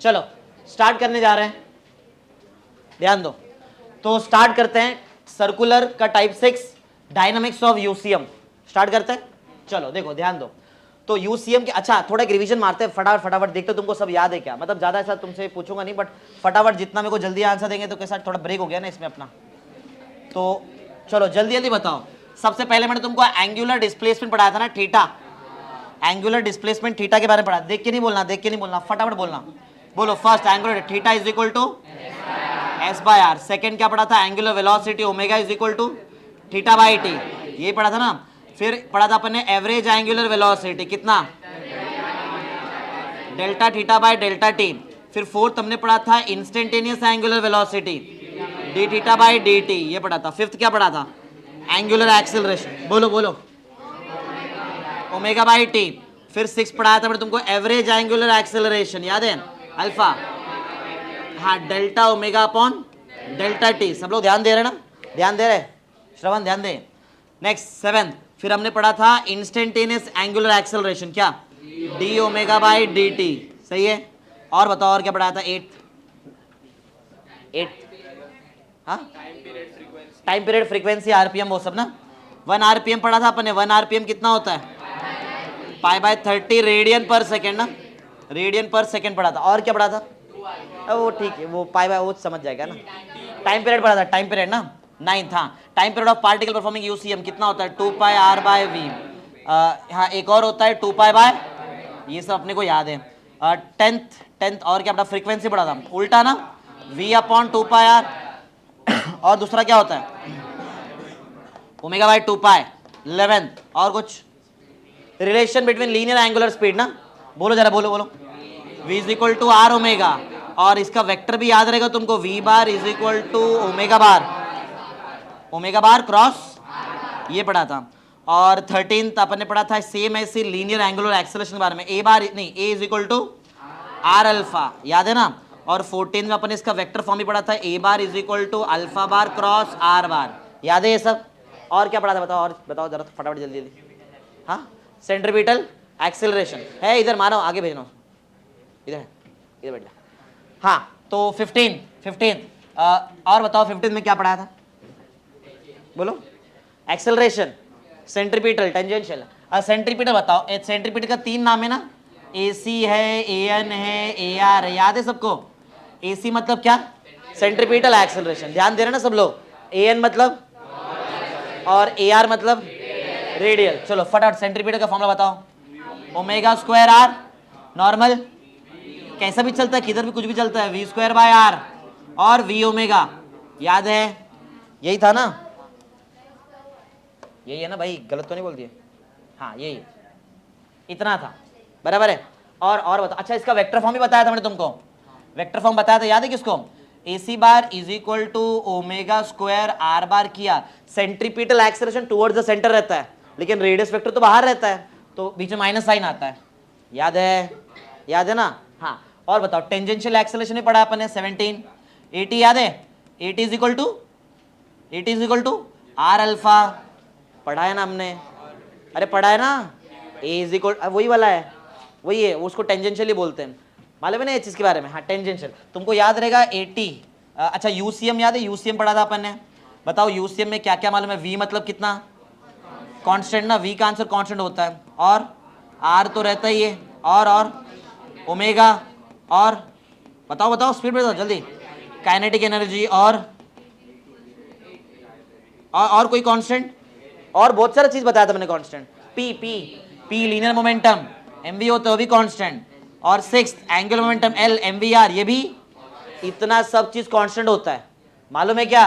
चलो स्टार्ट करने जा रहे हैं, ध्यान दो। तो स्टार्ट करते हैं सर्कुलर का type 6 dynamics of UCM. Start करते हैं, चलो देखो ध्यान दो। तो यूसीएम के, अच्छा थोड़ा एक रिवीजन मारते हैं फटाफट फटाफट, देखते तुमको सब याद है क्या, मतलब ज्यादा ऐसा तुमसे पूछूंगा नहीं, बट फटाफट जितना मेरे को जल्दी आंसर देंगे तो कैसा, थोड़ा ब्रेक हो गया ना इसमें अपना। तो चलो जल्दी जल्दी बताओ। सबसे पहले मैंने तुमको एंगुलर डिस्प्लेसमेंट पढ़ाया था ना, थीटा। एंगुलर डिस्प्लेसमेंट थीटा के बारे में पढ़ा, देख के नहीं बोलना, देख के नहीं बोलना, फटाफट बोलना। बोलो first angular theta is equal to S by R. Second क्या पढ़ा था, angular velocity omega is equal to theta by T, ये पढ़ा था ना। फिर पढ़ा था अपन ने एवरेज एंगुलर वेलोसिटी कितना, delta theta by delta T. फिर फोर्थ हमने पढ़ा था instantaneous angular velocity D theta by D T, ये पढ़ा था। फिफ्थ क्या पढ़ा था, एंगुलर एक्सेलरेशन, बोलो बोलो, ओमेगा बाई टी। फिर सिक्स पढ़ाया था मैंने तुमको एवरेज एंगुलर एक्सेलरेशन, याद है, अल्फा, हाँ delta omega upon delta T. सब लोग ध्यान दे रहे ना, ध्यान दे रहे, श्रवण ध्यान दे। नेक्स्ट सेवेंथ, फिर हमने पढ़ा था इंस्टेंटेनियस एंगुलर एक्सेलरेशन, क्या, D omega by D T, सही है। और बताओ और क्या पढ़ाया था, एट, हाँ टाइम पीरियड फ्रीक्वेंसी आरपीएम वो सब ना। 1 आरपीएम पढ़ा था अपन ने, 1 आरपीएम कितना होता है, पाई बाय 30 रेडियन पर सेकेंड ना, रेडियन पर सेकेंड पढ़ा था। और क्या पढ़ा था, वो ठीक है, वो पाई बाय वो समझ जाएगा ना। टाइम पीरियड पढ़ा था, टाइम पीरियड ना, 9th, हाँ time period of particle performing UCM कितना होता है, 2 पाई आर बाय वी। हाँ एक और होता है 2 पाई बाय, ये सब अपने को याद है। 10th और क्या पढ़ा, फ्रीक्वेंसी पढ़ा था, उल्टा ना, वी अपॉन 2 पाई आर। और दूसरा क्या होता है, ओमेगा बाय 2 पाई। 11th और कुछ, relation between linear angular speed ना, बोलो जरा, बोलो बोलो, v is equal to R omega, और इसका वेक्टर भी याद रहेगा तुमको, v bar is equal to omega bar cross, ये पढ़ा था। और 13th अपन ने पढ़ा था सेम ऐसी लीनियर एंगुलर एक्सेलरेशन के बारे में, a बार नहीं, a is equal to R alpha, याद है ना। और 14th में अपन ने इसका वेक्टर फॉर्म भी पढ़ा था, a bar is equal to alpha bar cross R bar, याद है ये सब। और क्या पढ़ा था बताओ, और बताओ जरा फटाफट जल्दी जल्दी। हाँ सेंट्रीपिटल एक्सेलरेशन है, इधर मानो, आगे भेजना, इधर है, इधर बैठ जा। हाँ तो 15 और बताओ 15 में क्या पढ़ाया था, बोलो, एक्सेलरेशन, सेंट्रीपिटल, टेंजेंशियल। सेंट्रीपिटल बताओ, सेंट्रीपिटल का 3 नाम है ना, एसी है, एएन है, एआर है, याद है सबको। एसी मतलब क्या, सेंट्रीपिटल एक्सेलरेशन, ध्यान दे रहे ना सब लोग, एएन मतलब, और एआर मतलब रेडियल। चलो फटाफट सेंट्रीपिटल का फॉर्मूला बताओ, ओमेगा स्क्वायर आर नॉर्मल, कैसा भी चलता है, किधर भी कुछ भी चलता है, वी स्क्वायर बाय आर और वी ओमेगा, याद है, यही था ना, यही है ना भाई, गलत तो नहीं बोल दिए, हाँ यही, इतना था, बराबर है। और बताओ, अच्छा इसका वेक्टर फॉर्म भी बताया था मैंने तुमको, वेक्टर फॉर्म बताया था, याद है किसको, AC bar is equal to omega square R bar किया, centripetal acceleration towards the centre रहता है, लेकिन रेडियस वेक्टर तो बाहर रहता है, तो बीच में माइनस साइन आता है, याद है ना। हाँ और बताओ, टेंजेंशियल एक्सेलरेशन भी पढ़ा अपन ने 17, 80 याद है, 80 is equal to R alpha, पढ़ा है ना हमने, अरे पढ़ा है ना, ए इज इक्वल, वही वाला है, वही है, उसको टेंजेंशियल ही बोलते हैं, मालूम है ना ये चीज के बारे में, हाँ टेंजेंशियल, तुमको याद रहेगा 80। अच्छा यूसीएम याद है, यूसीएम पढ़ा था अपन ने, बताओ यूसीएम में क्या क्या मालूम है, वी मतलब कितना, कांस्टेंट ना, वी का आंसर कांस्टेंट होता है, और आर तो रहता ही है, और ओमेगा, और बताओ स्पीड बताओ जल्दी, काइनेटिक एनर्जी, और कोई कांस्टेंट, और बहुत सारा चीज बताया था मैंने constant, P linear momentum, MV होता है वो भी कांस्टेंट, और 6th angular momentum L, mvr, ये भी, इतना सब चीज कांस्टेंट होता है, मालूम है क्या।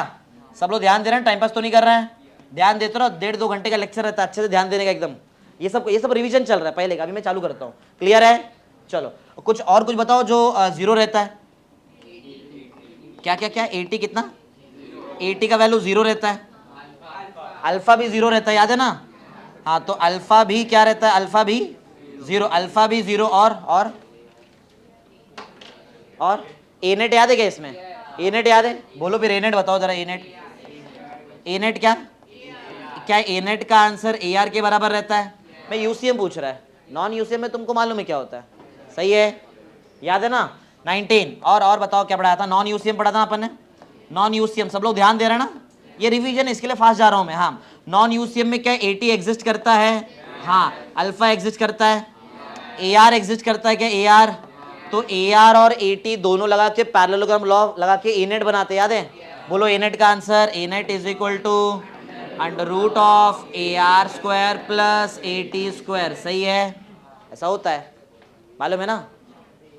सब लोग ध्यान दे रहे हैं, टाइम पास तो नहीं कर रहे हैं, ध्यान देते रहो, 1.5-2 घंटे का लेक्चर रहता है, अच्छे से ध्यान देने का एकदम, ये सब रिवीजन चल रहा है पहले का, अभी मैं चालू करता हूँ, क्लियर है। चलो कुछ बताओ जो जीरो रहता है, क्या 80 कितना, 80 का वैल्यू 0 रहता है, अल्फा भी 0 रहता है, याद है ना। हाँ तो अल्फा भी क्या रहता है, अल्फा भी 0, और ए नेट याद है क्या इसमें, ए नेट याद है, बोलो फिर ए नेट बताओ जरा, ए नेट क्या ए नेट का आंसर ए आर के बराबर रहता है। मैं यूसीएम पूछ रहा है, नॉन यूसीएम में तुमको मालूम है क्या होता है, सही है, याद है ना। 19। और बताओ क्या पढ़ाया था? नॉन यूसीएम पढ़ा था अपन ने। नॉन यूसीएम सब लोग ध्यान दे रहे हैं ना? ये रिवीजन है, इसके लिए फास्ट जा रहा हूं मैं। हाँ, नॉन यूसीएम में क्या एटी एग्जिस्ट करता है? हाँ। अल्फा एग्जिस्ट करता है, AR एग्जिस्ट करता है क्या? AR। तो AR और AT दोनों लगा के पैरेललोग्राम लॉ लगा के A नेट बनाते, याद है? बोलो A नेट का answer, A net is equal to under root of AR square plus AT square. सही है, ऐसा होता है, मालूम है ना?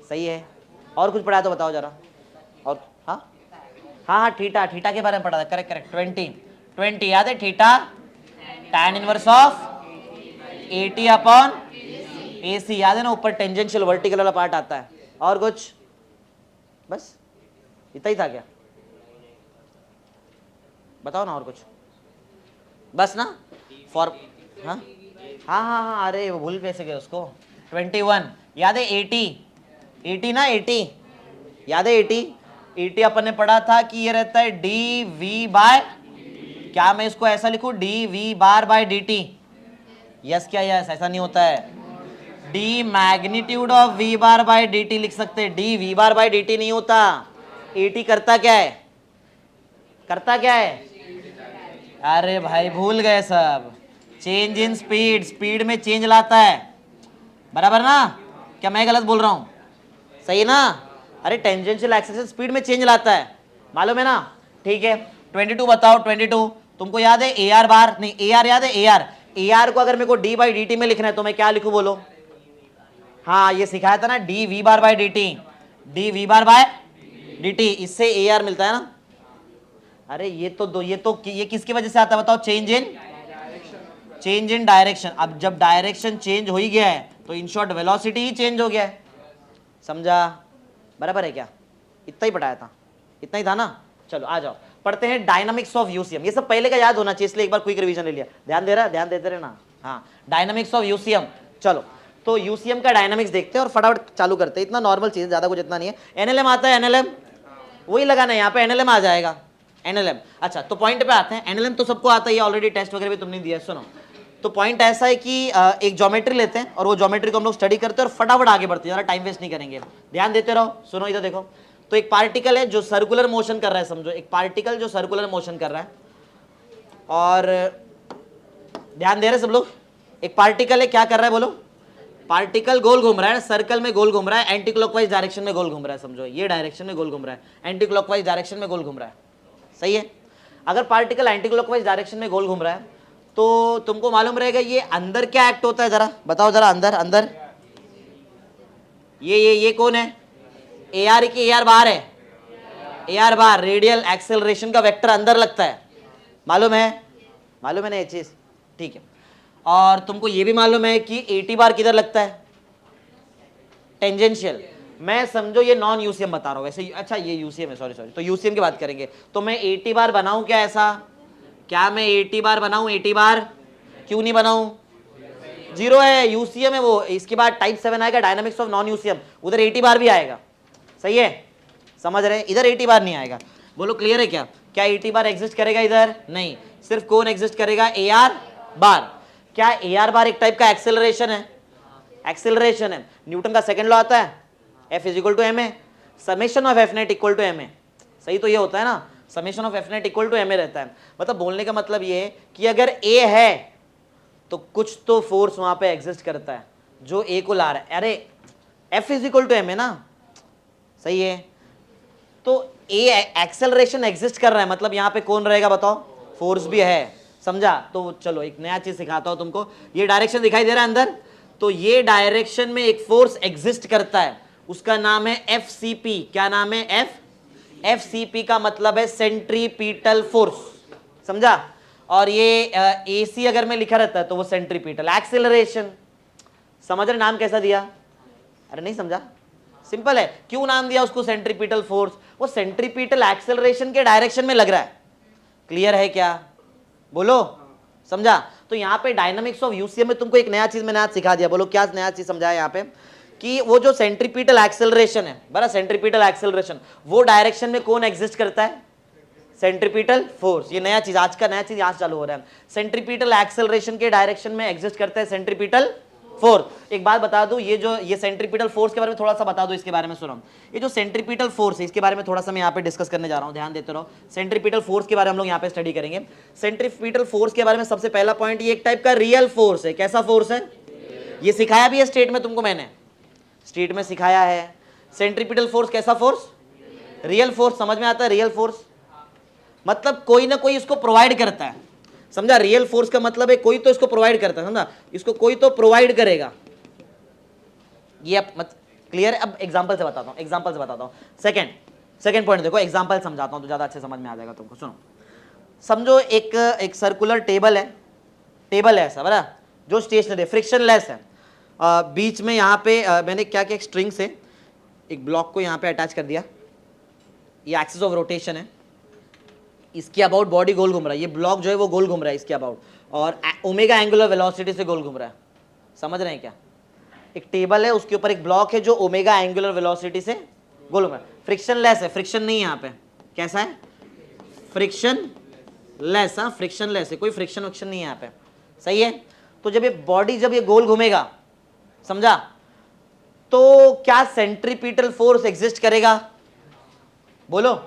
सही है। और कुछ पढ़ा तो बताओ जरा। और हाँ हाँ हाँ, थीटा, थीटा के बारे में पढ़ा था। करेक्ट करेक्ट, 20 याद है? Theta tan inverse of AT upon AC, याद है ना? ऊपर टेंजेंशियल वर्टिकल वाला पार्ट आता है। और कुछ? बस इतना ही था क्या? बताओ ना और कुछ। बस ना? फॉर हाँ हाँ हाँ हाँ, अरे वो भूल कैसे गए उसको। 21 याद है? 80 ना? 80 याद है? 80 अपन ने पढ़ा था कि ये रहता है dV बाय, क्या मैं इसको ऐसा लिखूं? dV bar by dt। Yes क्या यस? ऐसा नहीं होता है, d magnitude of v bar by dt लिख सकते हैं। dV बार बाय dt नहीं होता। 80 करता क्या है? करता क्या है? अरे भाई भूल गए सब। चेंज इन स्पीड, स्पीड में चेंज लाता है, बराबर ना? क्या मैं गलत बोल रहा हूं? सही ना? अरे टेंजेंशियल एक्सिस से स्पीड में चेंज लाता है, मालूम है ना? ठीक है। 22 बताओ। 22 तुमको याद है? AR बार नहीं, AR याद है? AR को अगर मेरे को d बाई dt में लिखना है तो मैं क्या लिखूं बोलो? हाँ, ये सिखाया था ना, dV bar by dt, dV bar by dt, इससे AR मिलता है ना? अरे ये किसकी वजह से आता है बताओ? Change in direction. अब जब डायरेक्शन चेंज हो ही गया है तो in short velocity he change हो गया है, समझा? बराबर है क्या? इतना ही पढ़ाया था, इतना ही था ना? चलो आ जाओ, पढ़ते हैं डायनामिक्स ऑफ यूसीएम। ये सब पहले का याद होना चाहिए, इसलिए एक बार क्विक रिवीजन ले लिया। ध्यान दे रहा, ध्यान देते रहे ना? हाँ, डायनामिक्स ऑफ यूसीएम। चलो तो यूसीएम का डायनामिक्स देखते हैं और फटाफट चालू करते हैं। इतना नॉर्मल चीज, ज्यादा कुछ इतना नहीं है। एनएलएम आता है, एनएलएम वही लगाना है यहाँ पे, एनएलएम आ जाएगा। एनएलएम, अच्छा तो पॉइंट पे आते हैं। एनएलएम तो सबको आता है, ऑलरेडी टेस्ट वगैरह भी तुमने दिया है। सुनो, तो पॉइंट ऐसा है कि एक ज्योमेट्री लेते हैं और वो ज्योमेट्री को हम लोग स्टडी करते हैं और फटाफट आगे बढ़ते हैं, ज़्यादा टाइम वेस्ट नहीं करेंगे। ध्यान देते रहो। सुनो इधर देखो, तो एक पार्टिकल है जो सर्कुलर मोशन कर रहा है, समझो एक पार्टिकल जो सर्कुलर मोशन कर रहा है। और ध्यान दे रहे सब लोग? एक पार्टिकल है, क्या कर रहा है बोलो? पार्टिकल गोल घूम रहा है, सर्कल में गोल घूम रहा है, एंटी क्लॉकवाइज डायरेक्शन में गोल घूम रहा है। समझो ये डायरेक्शन में गोल घूम रहा है, एंटी क्लॉकवाइज डायरेक्शन में गोल घूम रहा है। सही है? अगर पार्टिकल एंटी क्लॉकवाइज डायरेक्शन में गोल घूम रहा है तो तुमको मालूम रहेगा ये अंदर क्या एक्ट होता है, जरा बताओ जरा। अंदर अंदर ये कौन है? AR की AR बार है, AR बार रेडियल एक्सेलरेशन का वेक्टर अंदर लगता है, मालूम है? मालूम है ना ये चीज? ठीक है। और तुमको ये भी मालूम है कि AT बार किधर लगता है? टेंजेंशियल। मैं समझो ये नॉन यूसीएम बता रहा हूं वैसे, अच्छा ये यूसीएम है, सॉरी तो यूसीएम की बात करेंगे। तो मैं AT बार बनाऊं क्या ऐसा? क्या मैं AT बार बनाऊं? AT बार क्यों नहीं बनाऊं? जीरो है, यूसीएम है वो। इसके बाद टाइप 7 आएगा, डायनामिक्स ऑफ नॉन यूसीएम, उधर AT बार भी आएगा। सही है? समझ रहे? इधर AT बार नहीं आएगा। बोलो क्लियर है क्या? क्या AT बार एग्जिस्ट करेगा इधर? नहीं, सिर्फ कौन एग्जिस्ट करेगा? AR बार। क्या AR बार एक टाइप का एक्सेलरेशन है? एक्सेलरेशन है। न्यूटन का सेकंड लॉ आता है, F is equal to ma, summation of F net equal to ma। सही तो ये होता है ना, summation of F net equal to ma रहता है। मतलब बोलने का मतलब ये है कि अगर A है तो कुछ तो फोर्स वहां पे एग्जिस्ट करता है जो A को ला रहा है। अरे F is equal to ma ना? सही है? तो A एक्सेलरेशन एग्जिस्ट कर रहा है, मतलब यहाँ पे कौन रहेगा बताओ? फोर्स भी है, समझा? तो चलो एक नया चीज सिखाता हूं तुमको। ये डायरेक्शन दिखाई दे रहा है अंदर, तो ये डायरेक्शन में एक फोर्स एग्जिस्ट करता है, उसका नाम है FCP। क्या नाम है? FCP का मतलब है सेंट्रीपीटल फोर्स, समझा? और ये AC अगर में लिखा रहता है तो वो सेंट्रीपीटल एक्सेलरेशन। समझ रहे नाम कैसा दिया? अरे नहीं समझा? सिंपल है। क्यों नाम दिया उसको सेंट्रीपीटल फोर्स? वो सेंट्रीपीटल एक्सेलरेशन के डायरेक्शन में लग रहा है। क्लियर है क्या? बोलो, समझा? तो यहाँ पे डायनामिक्स ऑफ यूसीएम में तुमको एक नया चीज मैंने आज सिखा दिया। बोलो क्या नया चीज समझाया यहाँ पे? कि वो जो सेंट्रीपीटल एक्सेलरेशन है, बड़ा सेंट्रीपीटल एक्सेलरेशन, वो डायरेक्शन में कौन एग्जिस्ट करता है? Centripetal force. ये नया चीज, आज का नया चीज यहाँ चालू हो रहा है। सेंट्रीपीटल एक्सेलरेशन के डायरेक्शन में एग्जिस्ट करता है सेंट्रीपीटल फोर्स। एक बात बता दूं, ये सेंट्रीपिटल फोर्स के बारे में थोड़ा सा बता दूं, इसके बारे में सुनो। ये जो सेंट्रीपिटल फोर्स है इसके बारे में थोड़ा सा मैं यहाँ पे डिस्कस करने जा रहा हूँ, ध्यान देते रहो। सेंट्रीपिटल फोर्स के बारे में हम लोग यहाँ पे स्टडी करेंगे। सेंट्रीपिटल फोर्स के बारे में सबसे पहला पॉइंट, ये एक टाइप का रियल फोर्स है। कैसा फोर्स है? ये सिखाया भी है स्टेट में तुमको, मैंने स्टेट में सिखाया है। सेंट्रीपिटल फोर्स कैसा फोर्स? Real force. समझ में आता है? रियल फोर्स मतलब कोई ना कोई इसको प्रोवाइड करता है, समझा? रियल फोर्स का मतलब है कोई तो इसको प्रोवाइड करता है, समझा? इसको कोई तो प्रोवाइड करेगा। ये अब क्लियर है? अब एग्जांपल से बताता हूँ, सेकंड पॉइंट देखो, एग्जांपल समझाता हूँ तो ज्यादा अच्छे समझ में आ जाएगा तुमको। सुनो, समझो एक सर्कुलर टेबल है ऐसा बड़ा, जो स्टेशनरी फ्रिक्शनलेस है। बीच में यहाँ पे मैंने क्या किया, एक स्ट्रिंग से एक ब्लॉक को यहाँ पे अटैच कर दिया। ये एक्सिस ऑफ रोटेशन है, इसके अबाउट बॉडी गोल घूम रहा है। ये ब्लॉक जो है वो गोल घूम रहा है इसके अबाउट, और ओमेगा एंगुलर वेलोसिटी से गोल घूम रहा है। समझ रहे हैं क्या? एक टेबल है, उसके ऊपर एक ब्लॉक है जो ओमेगा एंगुलर वेलोसिटी से गोल घूम रहा है। फ्रिक्शनलेस है, फ्रिक्शन नहीं है यहाँ पे। कैसा है? फ्रिक्शनलेस। हाँ, फ्रिक्शनलेस है, कोई फ्रिक्शन विक्शन नहीं है यहाँ पे। सही है? तो जब ये बॉडी जब ये गोल घूमेगा, समझा, तो क्या सेंट्रीपिटल फोर्स एग्जिस्ट करेगा? बोलो।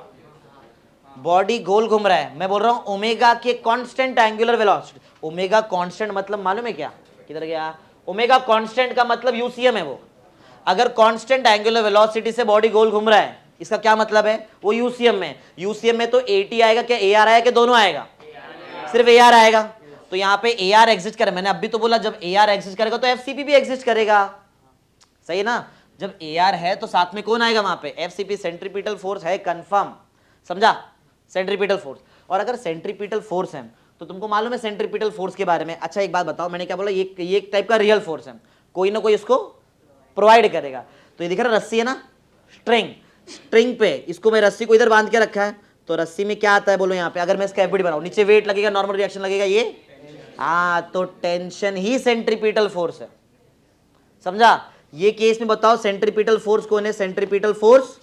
बॉडी गोल घूम रहा है, मैं बोल रहा हूं ओमेगा के constant angular velocity. Omega constant मतलब मालूम है क्या? किधर गया? ओमेगा कांस्टेंट का मतलब यूसीएम है वो। अगर कांस्टेंट एंगुलर वेलोसिटी से बॉडी गोल घूम रहा है, इसका क्या मतलब है? वो यूसीएम में। यूसीएम में तो एटी आएगा क्या एआर आएगा, दोनों आएगा? सिर्फ एआर आएगा। तो यहाँ पे एआर एग्जिस्ट करे, मैंने अभी तो बोला जब एआर एग्जिस्ट करेगा तो एफसीपी भी एग्जिस्ट करेगा। सही ना? जब एआर है तो साथ में कौन आएगा वहां पे? एफसीपी। सेंट्रीपिटल फोर्स है कंफर्म, समझा? Centripetal force. और अगर सेंट्रीपिटल फोर्स है तो तुमको मालूम है सेंट्रीपिटल फोर्स के बारे में। अच्छा एक बात बताओ, मैंने क्या बोला? ये एक टाइप का रियल फोर्स है, कोई ना कोई इसको प्रोवाइड करेगा। तो ये दिख रहा रस्सी है ना, स्ट्रिंग पे इसको मैं रस्सी को इधर बांध के रखा है, तो रस्सी में क्या आता है बोलो? यहाँ पे अगर मैं इसका एफबीडी बनाऊं, नीचे वेट लगेगा, नॉर्मल रिएक्शन लगेगा, ये तो टेंशन ही सेंट्रीपिटल फोर्स है, समझा? ये केस में बताओ सेंट्रीपिटल फोर्स कौन है? Centripetal force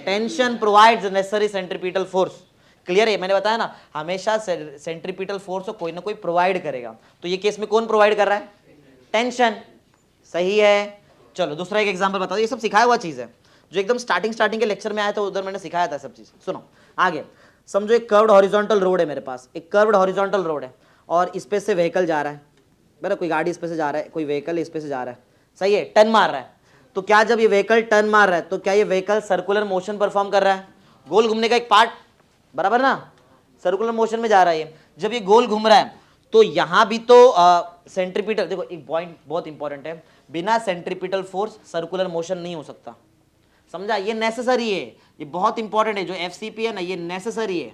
tension provides necessary centripetal force. Clear है? मैंने बताया ना, हमेशा सेंट्रीपिटल फोर्स को कोई ना कोई प्रोवाइड करेगा। तो ये केस में कौन प्रोवाइड कर रहा है? टेंशन। सही है? चलो दूसरा एक एग्जांपल बताओ। ये सब सिखाया हुआ चीज है, जो एकदम स्टार्टिंग के लेक्चर में आया था, उधर मैंने सिखाया था सब चीज। सुनो आगे, समझो एक कर्व्ड हॉरिजॉन्टल रोड है मेरे पास, एक कर्व्ड हॉरिजॉन्टल रोड है, और इस पे से व्हीकल जा रहा है, बराबर? कोई गाड़ी इस पे से जा रहा है, कोई व्हीकल इस पे से जा रहा है, सही है? टर्न मार रहा है। तो क्या जब ये व्हीकल टर्न मार रहा है तो क्या ये व्हीकल सर्कुलर मोशन परफॉर्म कर रहा है? गोल घूमने का एक पार्ट, बराबर ना? सर्कुलर मोशन में जा रहा है ये। जब ये गोल घूम रहा है तो यहां भी तो सेंट्रीपिटल, देखो एक पॉइंट बहुत इंपॉर्टेंट है, बिना सेंट्रीपिटल फोर्स सर्कुलर मोशन नहीं हो सकता, समझा? ये नेसेसरी है, ये बहुत इंपॉर्टेंट है। जो एफसीपी है ना, ये नेसेसरी है।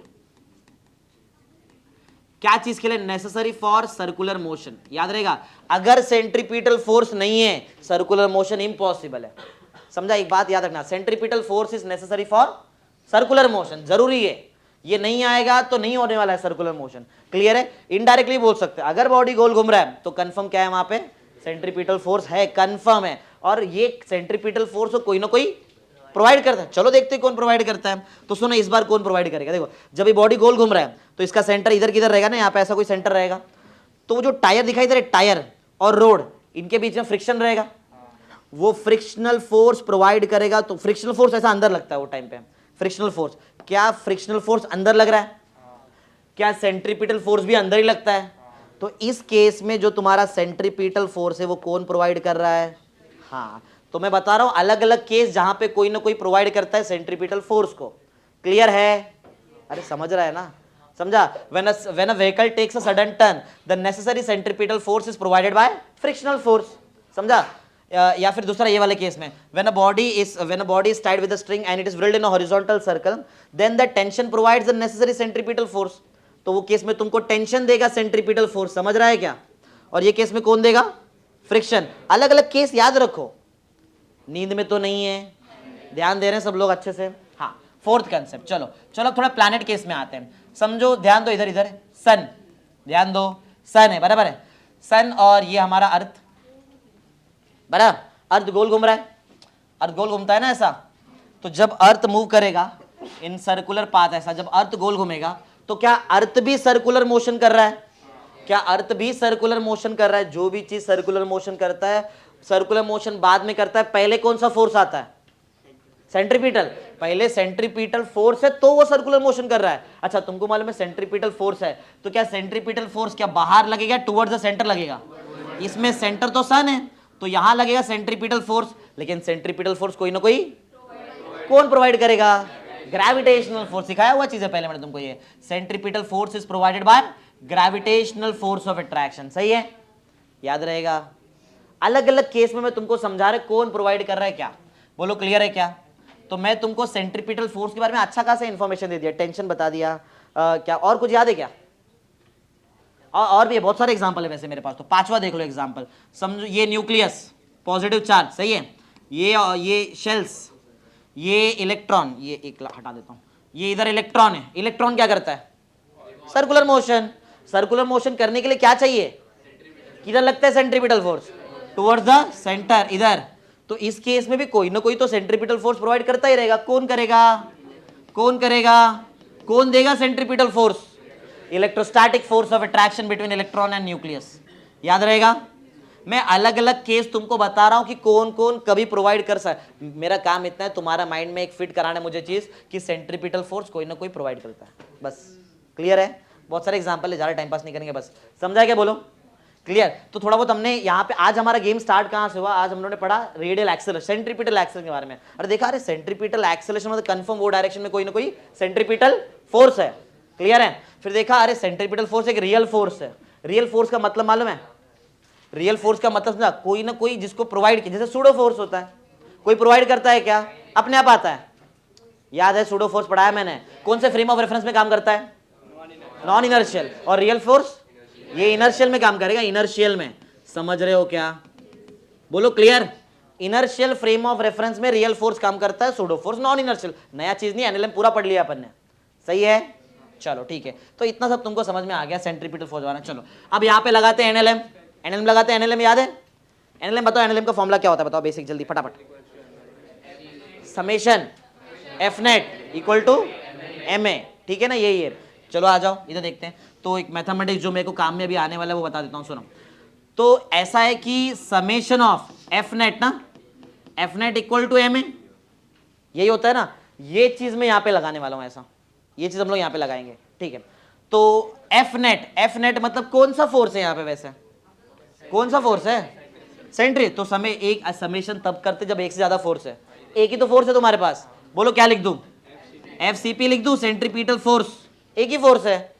क्या चीज के लिए? Necessary for circular motion. याद रहेगा, अगर सेंट्रीपिटल फोर्स नहीं है सर्कुलर मोशन इम्पॉसिबल है, समझा? एक बात याद रखना, centripetal force is necessary for circular motion, जरूरी है। ये नहीं आएगा तो नहीं होने वाला है सर्कुलर मोशन। क्लियर है? इनडायरेक्टली बोल सकते हैं, अगर बॉडी गोल घूम रहा है तो कंफर्म क्या है वहां पे? सेंट्रीपिटल फोर्स है, कंफर्म है। और ये सेंट्रीपिटल फोर्स को कोई ना कोई प्रोवाइड करता है। चलो देखते हैं कौन प्रोवाइड करता है। तो सुनो इस बार कौन प्रोवाइड करेगा। देखो जब ये बॉडी गोल घूम रहा है तो इसका सेंटर इधर किधर रहेगा ना, यहाँ पे ऐसा कोई सेंटर रहेगा। तो वो जो टायर दिखाई दे रहा है, टायर और रोड, इनके बीच में फ्रिक्शन रहेगा, वो फ्रिक्शनल फोर्स प्रोवाइड करेगा। तो फ्रिक्शनल फोर्स ऐसा अंदर लगता है वो टाइम पे, फ्रिक्शनल फोर्स। क्या फ्रिक्शनल फोर्स अंदर लग रहा है? क्या सेंट्रीपिटल फोर्स भी अंदर ही लगता है? तो इस केस में जो तुम्हारा सेंट्रीपिटल फोर्स है वो कौन प्रोवाइड कर रहा है? हाँ, तो मैं बता रहा हूं अलग अलग केस जहां पे कोई ना कोई प्रोवाइड करता है सेंट्रीपिटल फोर्स को। क्लियर है? अरे समझ रहा है ना? समझा? when a vehicle takes a sudden turn, the necessary centripetal force is provided by frictional force. समझा? या फिर दूसरा ये वाले केस में, when a body is tied with a string and it is drilled in a horizontal circle, then the tension provides the necessary centripetal force. तो वो case में तुमको टेंशन देगा सेंट्रीपिटल फोर्स, समझ रहा है क्या? और ये केस में कौन देगा? फ्रिक्शन। अलग अलग केस याद रखो, नींद में तो नहीं है, ध्यान दे रहे हैं सब लोग अच्छे से? हाँ, फोर्थ कंसेप्ट। चलो थोड़ा प्लैनेट केस में आते हैं। समझो, ध्यान दो, इधर सन, ध्यान दो, सन है, बराबर है? सन और ये हमारा अर्थ, बराबर? अर्थ गोल घूम रहा है, अर्थ गोल घूमता है ना ऐसा। तो जब अर्थ मूव करेगा इन सर्कुलर पाथ ऐसा, जब अर्थ गोल घूमेगा तो क्या अर्थ भी सर्कुलर मोशन कर रहा है? क्या अर्थ भी सर्कुलर मोशन कर रहा है? जो भी चीज सर्कुलर मोशन करता है सर्कुलर मोशन बाद में करता है, पहले कौन सा फोर्स आता है? सेंट्रीपिटल। पहले सेंट्रीपिटल फोर्स है तो वो सर्कुलर मोशन कर रहा है। अच्छा, तुमको मालूम है सेंट्रीपिटल फोर्स है तो क्या सेंट्रीपिटल फोर्स क्या बाहर लगेगा, टुवर्ड्स द सेंटर लगेगा? इसमें सेंटर तो सन है तो यहां लगेगा सेंट्रीपिटल फोर्स, लेकिन सेंट्रीपिटल फोर्स कोई ना कोई कौन प्रोवाइड करेगा? Gravitational force. सिखाया हुआ चीज है पहले मैंने तुमको, ये centripetal force is provided by gravitational force of attraction. सही है, याद रहेगा। अलग अलग केस में मैं तुमको समझा रहा कौन प्रोवाइड कर रहा है क्या। बोलो क्लियर है क्या? तो मैं तुमको सेंट्रीपिटल फोर्स के बारे में अच्छा खासा इंफॉर्मेशन दे दिया, टेंशन बता दिया। क्या और कुछ याद है क्या? और भी बहुत सारे एग्जांपल है वैसे मेरे पास, तो पांचवा देख लो एग्जांपल। समझो ये न्यूक्लियस पॉजिटिव चार्ज, सही है, ये शेल्स, ये इलेक्ट्रॉन, ये एक हटा देता हूं, ये इधर इलेक्ट्रॉन है। इलेक्ट्रॉन क्या करता है? Circular motion. सर्कुलर मोशन करने के लिए क्या चाहिए? किधर लगता है centripetal force? Towards the centre, इधर। तो इस केस में भी कोई ना कोई तो सेंट्रीपिटल फोर्स प्रोवाइड करता ही रहेगा। कौन करेगा? कौन करेगा? कौन देगा centripetal force? Electrostatic force of attraction between electron and nucleus. याद रहेगा। मैं अलग अलग केस तुमको बता रहा हूं कि कौन कौन कभी प्रोवाइड कर सकता। मेरा काम इतना है तुम्हारा माइंड में एक फिट कराना मुझे चीज कि सेंट्रीपिटल फोर्स कोई ना कोई प्रोवाइड करता है, बस। क्लियर है? बहुत सारे एग्जांपल है, ज्यादा टाइम पास नहीं करेंगे, बस समझा क्या? बोलो क्लियर। तो थोड़ा बहुत हमने यहाँ पे, आज हमारा गेम स्टार्ट कहाँ से हुआ? आज हम लोगों ने पढ़ा रेडियल एक्सेलरेशन, सेंट्रीपिटल एक्सेलरेशन के बारे में। अरे देखा, अरे सेंट्रीपिटल एक्सेलरेशन मतलब कंफर्म वो डायरेक्शन में कोई ना कोई सेंट्रीपिटल फोर्स है। क्लियर है? फिर देखा, अरे सेंट्रीपिटल फोर्स एक रियल फोर्स है। रियल फोर्स का मतलब मालूम है? रियल फोर्स का मतलब समझा? कोई ना कोई जिसको प्रोवाइड किया, जैसे सूडो फोर्स होता है, कोई प्रोवाइड करता है क्या? अपने आप आता है। याद है सूडो फोर्स पढ़ाया मैंने, कौन से फ्रेम ऑफ रेफरेंस में काम करता है? Non inertial. और रियल फोर्स ये इनर्शियल में काम करेगा, इनर्शियल में। समझ रहे हो क्या? बोलो clear. Inertial frame of reference में रियल फोर्स काम करता है, सूडो फोर्स नॉन इनर्शियल। नया चीज नहीं, एनएलएम पूरा पढ़ लिया अपन ने। सही है, चलो ठीक है। तो इतना सब तुमको समझ में आ गया सेंट्रीपिटल फोर्स वाला। चलो अब यहाँ पे लगाते हैं एनएलएम। एनएलएम लगाते हैं। एनएलएम याद है? एनएलएम बताओ, एनएलएम का फॉर्मूला क्या होता है? बताओ बेसिक, जल्दी फटाफट। Summation F net equal to M A, ठीक है ना? यही है। चलो आ जाओ इधर देखते हैं। तो एक मैथमेटिक्स जो मेरे को काम में अभी आने वाला है वो बता देता हूँ, सुनो। तो ऐसा है कि समेशन ऑफ एफ नेट ना, F net equal to M A, यही होता है ना। ये चीज मैं यहाँ पे लगाने वाला हूँ, ऐसा ये चीज हम लोग यहाँ पे लगाएंगे, ठीक है? तो एफ नेट मतलब कौन सा फोर्स है यहाँ पे? वैसे कौन सा फोर्स है? सेंट्री। तो समय एक समेशन तब करते जब एक से ज्यादा फोर्स है। एक ही तो फोर्स है तुम्हारे पास, बोलो क्या लिख दूं? एफ सी पी लिख दूं। सेंट्रीपिटल फोर्स एक ही फोर्स है।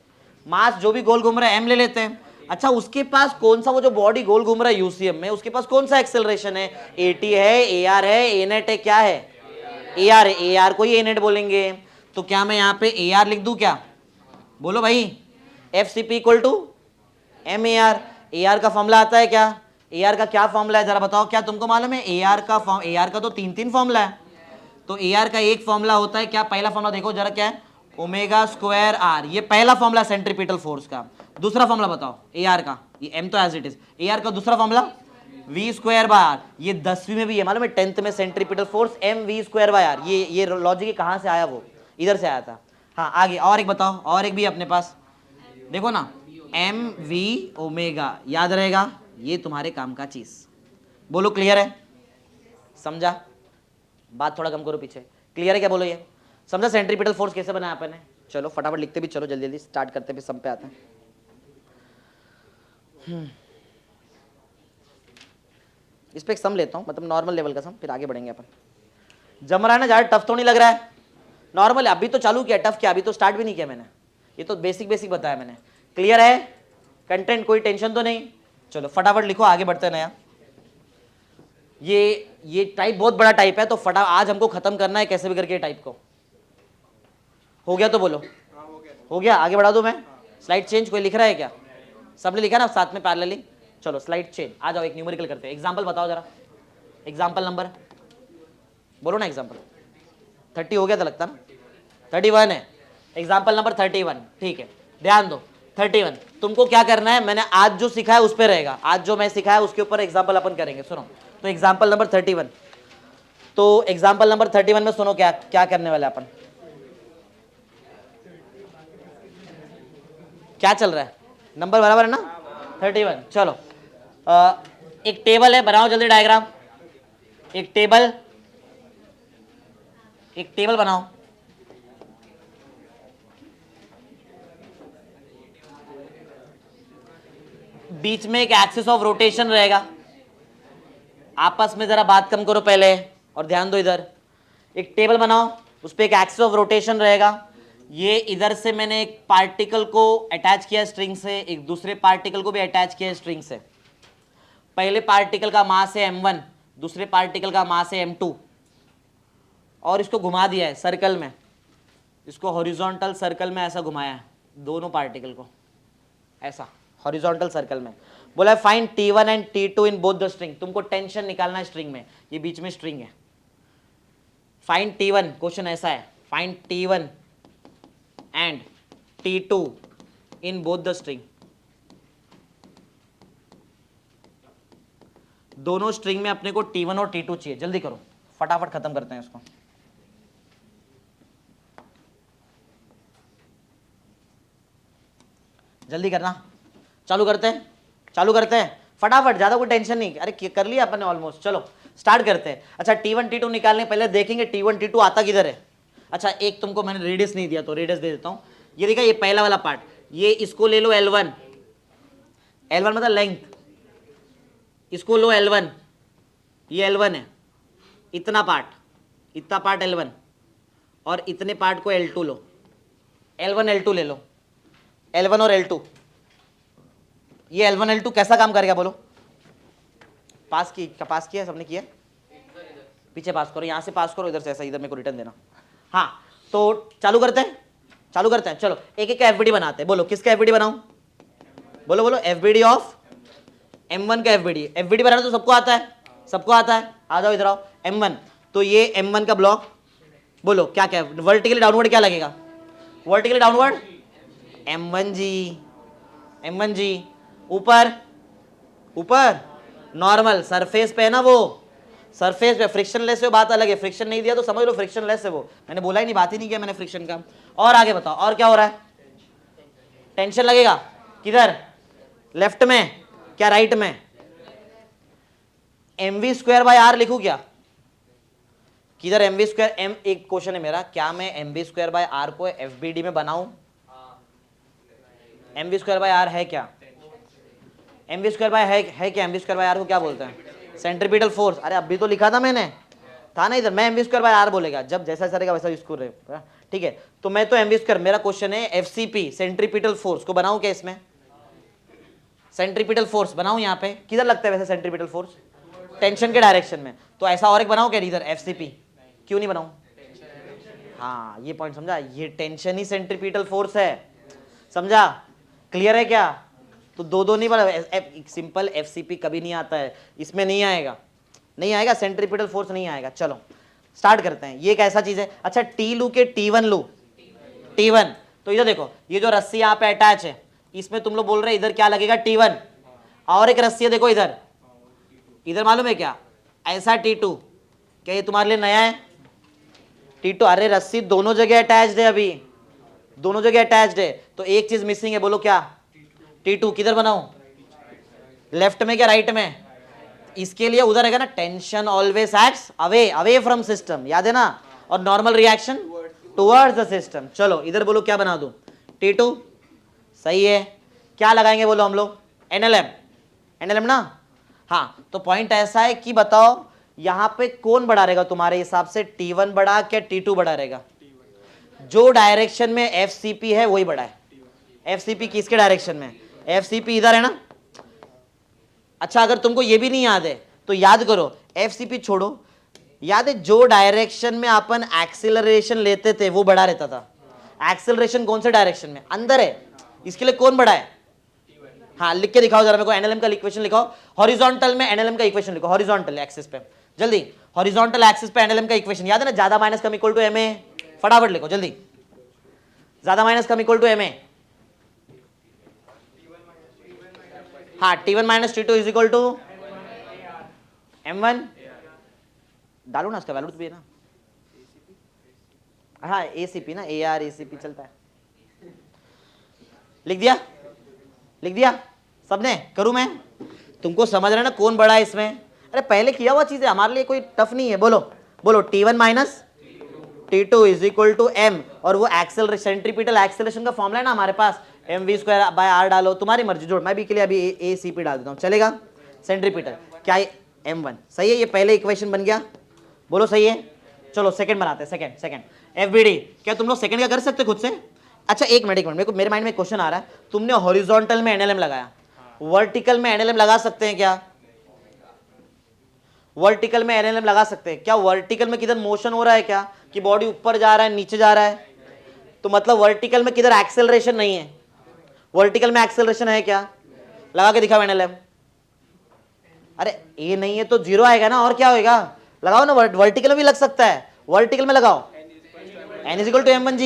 मास जो भी गोल घूम रहा है एम ले लेते हैं। अच्छा, उसके पास कौन सा, वो जो बॉडी गोल घूम रहा है यूसीएम में, उसके पास कौन सा एक्सेलरेशन है? एटी है, ए आर है, ए नेट है, क्या है? ए आर है। ए आर को ही ए नेट बोलेंगे। तो क्या मैं यहाँ पे ए आर लिख दूं क्या? बोलो भाई। F C P equal to M A R. A R का फॉर्मूला आता है क्या? ए आर का क्या फॉर्मूला है जरा बताओ, क्या तुमको मालूम है? ए आर का तो तीन फॉर्मूला है। तो ए आर का एक फॉर्मूला होता है क्या? पहला फॉर्मूला देखो जरा, क्या है? ओमेगा स्क्वायर आर, ये पहला फॉर्मूला सेंट्रीपिटल फोर्स का। दूसरा फॉर्मूला बताओ ए आर का, ये एम तो as it is. A R का दूसरा formula V square by R, ये 10वीं में भी है मालूम है, 10th में centripetal force M V square by R. ये लॉजिक कहाँ से आया? वो इधर से आया था। हाँ आगे और एक बताओ, और एक भी अपने पास देखो ना, एम वी ओमेगा, याद रहेगा? ये तुम्हारे काम का चीज। बोलो क्लियर है? समझा? बात थोड़ा कम करो पीछे। क्लियर है क्या? बोलो ये समझा सेंट्रीपिटल फोर्स कैसे बनाया अपन ने? चलो फटाफट लिखते भी चलो, जल्दी जल्दी स्टार्ट करते भी, सब पे आते हैं। इस पे एक सम लेता हूँ, मतलब नॉर्मल लेवल का सम, फिर आगे बढ़ेंगे अपन। जम रहा है ना? ज़्यादा टफ तो नहीं लग रहा है? नॉर्मल अभी तो चालू किया, टफ क्या अभी तो स्टार्ट भी नहीं किया मैंने, ये तो बेसिक बताया मैंने। क्लियर है? कंटेंट कोई टेंशन तो नहीं? चलो फटाफट लिखो, आगे बढ़ते हैं। नया ये टाइप बहुत बड़ा टाइप है, तो आज हमको खत्म करना है कैसे भी करके टाइप को। हो गया तो बोलो हो गया। आगे बढ़ा दूं मैं? स्लाइड चेंज कोई लिख रहा है क्या? सबने लिखा ना साथ में पैरेलली? चलो स्लाइड चेंज, आ जाओ एक न्यूमेरिकल करते हैं। एग्जांपल बताओ जरा, एग्जांपल नंबर बोलो ना। एग्जांपल 30 हो गया था लगता ना? 31 है। एग्जांपल नंबर 31, ठीक है ध्यान दो। 31 तुमको क्या करना है? मैंने आज जो सिखाया उस पर रहेगा, आज जो मैं सिखाया उसके ऊपर एग्जाम्पल अपन करेंगे। सुनो तो एग्जाम्पल नंबर 31, तो एग्जाम्पल नंबर 31 में सुनो क्या क्या करने वाले अपन। क्या चल रहा है? नंबर बराबर है ना? 31। चलो एक टेबल है, बनाओ जल्दी डायग्राम। एक टेबल बनाओ। बीच में एक एक्सिस ऑफ रोटेशन रहेगा। आपस में जरा बात कम करो पहले और ध्यान दो इधर। एक टेबल बनाओ, उस पर एक एक्सिस ऑफ रोटेशन रहेगा। ये इधर से मैंने एक पार्टिकल को अटैच किया स्ट्रिंग से, एक दूसरे पार्टिकल को भी अटैच किया स्ट्रिंग से। पहले पार्टिकल का मास है m1, दूसरे पार्टिकल का मास है m2, और इसको घुमा दिया है सर्कल में, इसको हॉरिजॉन्टल सर्कल में ऐसा घुमाया है दोनों पार्टिकल को, ऐसा हॉरिजॉन्टल सर्कल में। बोला है find T1 and T2 in both the string. तुमको टेंशन निकालना है स्ट्रिंग में, ये बीच में स्ट्रिंग है। फाइंड T1, क्वेश्चन ऐसा है, find T1 and T2 in both the string. दोनों स्ट्रिंग में अपने को T1 और T2 चाहिए। जल्दी करो, फटाफट खत्म करते हैं इसको। जल्दी करना, चालू करते हैं फटाफट, ज्यादा कोई टेंशन नहीं। अरे कर लिया अपन ने ऑलमोस्ट, चलो स्टार्ट करते हैं। अच्छा T1 T2 निकालने पहले देखेंगे T1 T2 आता किधर है। अच्छा एक तुमको मैंने रेडियस नहीं दिया तो रेडियस दे देता हूं। ये देखा, ये पहला वाला पार्ट, ये इसको ले लो L1, L1 मतलब लेंथ, इसको लो L1, ये L1 है, इतना पार्ट L1, और इतने पार्ट को L2 लो, L1 L2 ले लो, L1 और L2। ये L1 L2 कैसा काम करेगा बोलो? पास किया सबने किया? पीछे पास करो, यहां से पास करो, इधर से ऐसा, इधर मेरे को रिटर्न देना। हाँ तो चालू करते हैं। चलो एक एक एफबीडी बनाते हैं। बोलो किसका एफबीडी बनाऊं? बोलो एफबीडी ऑफ M1 का एफबीडी बनाना तो सबको आता है। आ जाओ इधर आओ। M1, तो ये M1 का ब्लॉक, बोलो क्या वर्टिकली डाउनवर्ड क्या लगेगा? वर्टिकली डाउनवर्ड M1 जी। ऊपर नॉर्मल सरफेस पे है ना, वो सरफेस पे फ्रिक्शनलेस है, बात अलग है। फ्रिक्शन नहीं दिया तो समझ लो फ्रिक्शनलेस है वो, मैंने बोला ही नहीं, बात ही नहीं किया मैंने फ्रिक्शन का। और आगे बताओ और क्या हो रहा है? टेंशन लगेगा किधर? लेफ्ट में क्या राइट में? mv²/r लिखूं क्या? किधर mv²? एक क्वेश्चन है मेरा, क्या मैं mv²/r को एफबीडी में बनाऊं? mv²/r है क्या? mv²/r है क्या? mv²/r को क्या बोलते हैं? Centripetal force. अरे अभी तो लिखा था मैंने, था ना इधर। मैं mv²/r बोलेगा, जब जैसा सरेगा वैसा यूज कर रहे, ठीक है। तो मैं तो mv², मेरा क्वेश्चन है एफसीपी सेंट्रीपिटल फोर्स को बनाऊं क्या? इसमें सेंट्रीपिटल फोर्स बनाऊं? यहाँ पे किधर लगता है वैसे सेंट्रीपिटल फोर्स? टेंशन के डायरेक्शन में। तो ऐसा और एक बनाऊं क्या इधर एफसीपी? क्यों नहीं बनाऊं? हाँ ये पॉइंट समझा, ये टेंशन ही सेंट्रीपिटल फोर्स है, समझा? क्लियर है क्या? तो दो नहीं बना, सिंपल एफसीपी कभी नहीं आता है, इसमें नहीं आएगा सेंट्रीपिटल फोर्स नहीं आएगा। चलो स्टार्ट करते हैं। ये एक ऐसा चीज है। अच्छा टी लू के T1 लू, T1, तो इधर देखो, ये जो रस्सी यहाँ पे अटैच है, इसमें तुम लोग बोल रहे इधर क्या लगेगा? T1। और एक रस्सी है देखो इधर मालूम है क्या? ऐसा T2, क्या ये तुम्हारे लिए नया है? T2, अरे रस्सी दोनों जगह अटैच्ड है, अभी दोनों जगह अटैच्ड है, तो एक चीज मिसिंग है, बोलो क्या? T2। किधर बनाऊं? लेफ्ट में क्या राइट में? इसके लिए उधर है ना, tension always acts away from system, याद है ना, और normal reaction towards the system. चलो इधर बोलो क्या बना दूं? T2, सही है। क्या लगाएंगे बोलो हम लोग? NLM ना। हाँ तो पॉइंट ऐसा है कि बताओ यहां पे कौन बड़ा रहेगा तुम्हारे हिसाब से? T1 बड़ा क्या T2 बड़ा रहेगा? जो डायरेक्शन में एफसीपी है वही बड़ा है। एफसीपी किसके डायरेक्शन में? एफसीपी इधर है ना। अच्छा अगर तुमको ये भी नहीं याद है तो याद करो, एफसीपी छोड़ो, याद है जो डायरेक्शन में अपन एक्सीलरेशन लेते थे वो बड़ा रहता था। एक्सीलरेशन कौन से डायरेक्शन में? अंदर है, इसके लिए कौन बड़ा है? हाँ लिख के दिखाओ जरा मेरे को, एनएलएम का इक्वेशन लिखाओ। हॉरिजॉन्टल में एनएलएम का इक्वेशन लिखो, हॉरिजॉन्टल एक्सिस पे, जल्दी। हॉरिजॉन्टल एक्सिस पे एनएलएम का इक्वेशन याद है ना? ज्यादा माइनस कम इक्वल टू एमए, फटाफट लिखो जल्दी। ज्यादा माइनस कम इक्वल टू एमए। हाँ T1 minus T2 is equal to M1, डालो ना, उसका वैल्यू भी है ना। हाँ ACP ना, AR ACP चलता है। लिख दिया सबने? करूं मैं? तुमको समझ रहे ना कौन बड़ा है इसमें? अरे पहले किया हुआ चीज है, हमारे लिए कोई टफ नहीं है। बोलो बोलो T1 minus T2 is equal to M, और वो एक्सेलरेशन सेंट्रीपिटल एक्सेलरेशन का फॉर्मूला है ना हमारे पास, mv स्क्वायर बाय r डालो, तुम्हारी मर्जी, जोड़, मैं भी के लिए अभी ACP डाल देता हूँ, चलेगा? सेंट्रीपिटल क्या है? M1, सही है, ये पहले इक्वेशन बन गया, बोलो सही है। चलो सेकंड बनाते हैं, सेकंड FBD, क्या तुम लोग सेकंड का कर सकते खुद से? अच्छा एक मिनट, मेरे माइंड में क्वेश्चन आ रहा है, तुमने हॉरिजॉन्टल में NLM लगाया, वर्टिकल में NLM लगा सकते हैं क्या? वर्टिकल में NLM लगा सकते हैं क्या? वर्टिकल में किधर मोशन हो रहा है क्या, कि बॉडी ऊपर जा रहा है नीचे जा रहा है? तो मतलब वर्टिकल में किधर एक्सेलरेशन नहीं है, वर्टिकल में एक्सेलरेशन है क्या? लगा के दिखाओ NLM। अरे ये नहीं है तो जीरो आएगा ना, और क्या होएगा? लगाओ ना, वर्टिकल में भी लग सकता है, वर्टिकल में लगाओ, n is equal to M1G,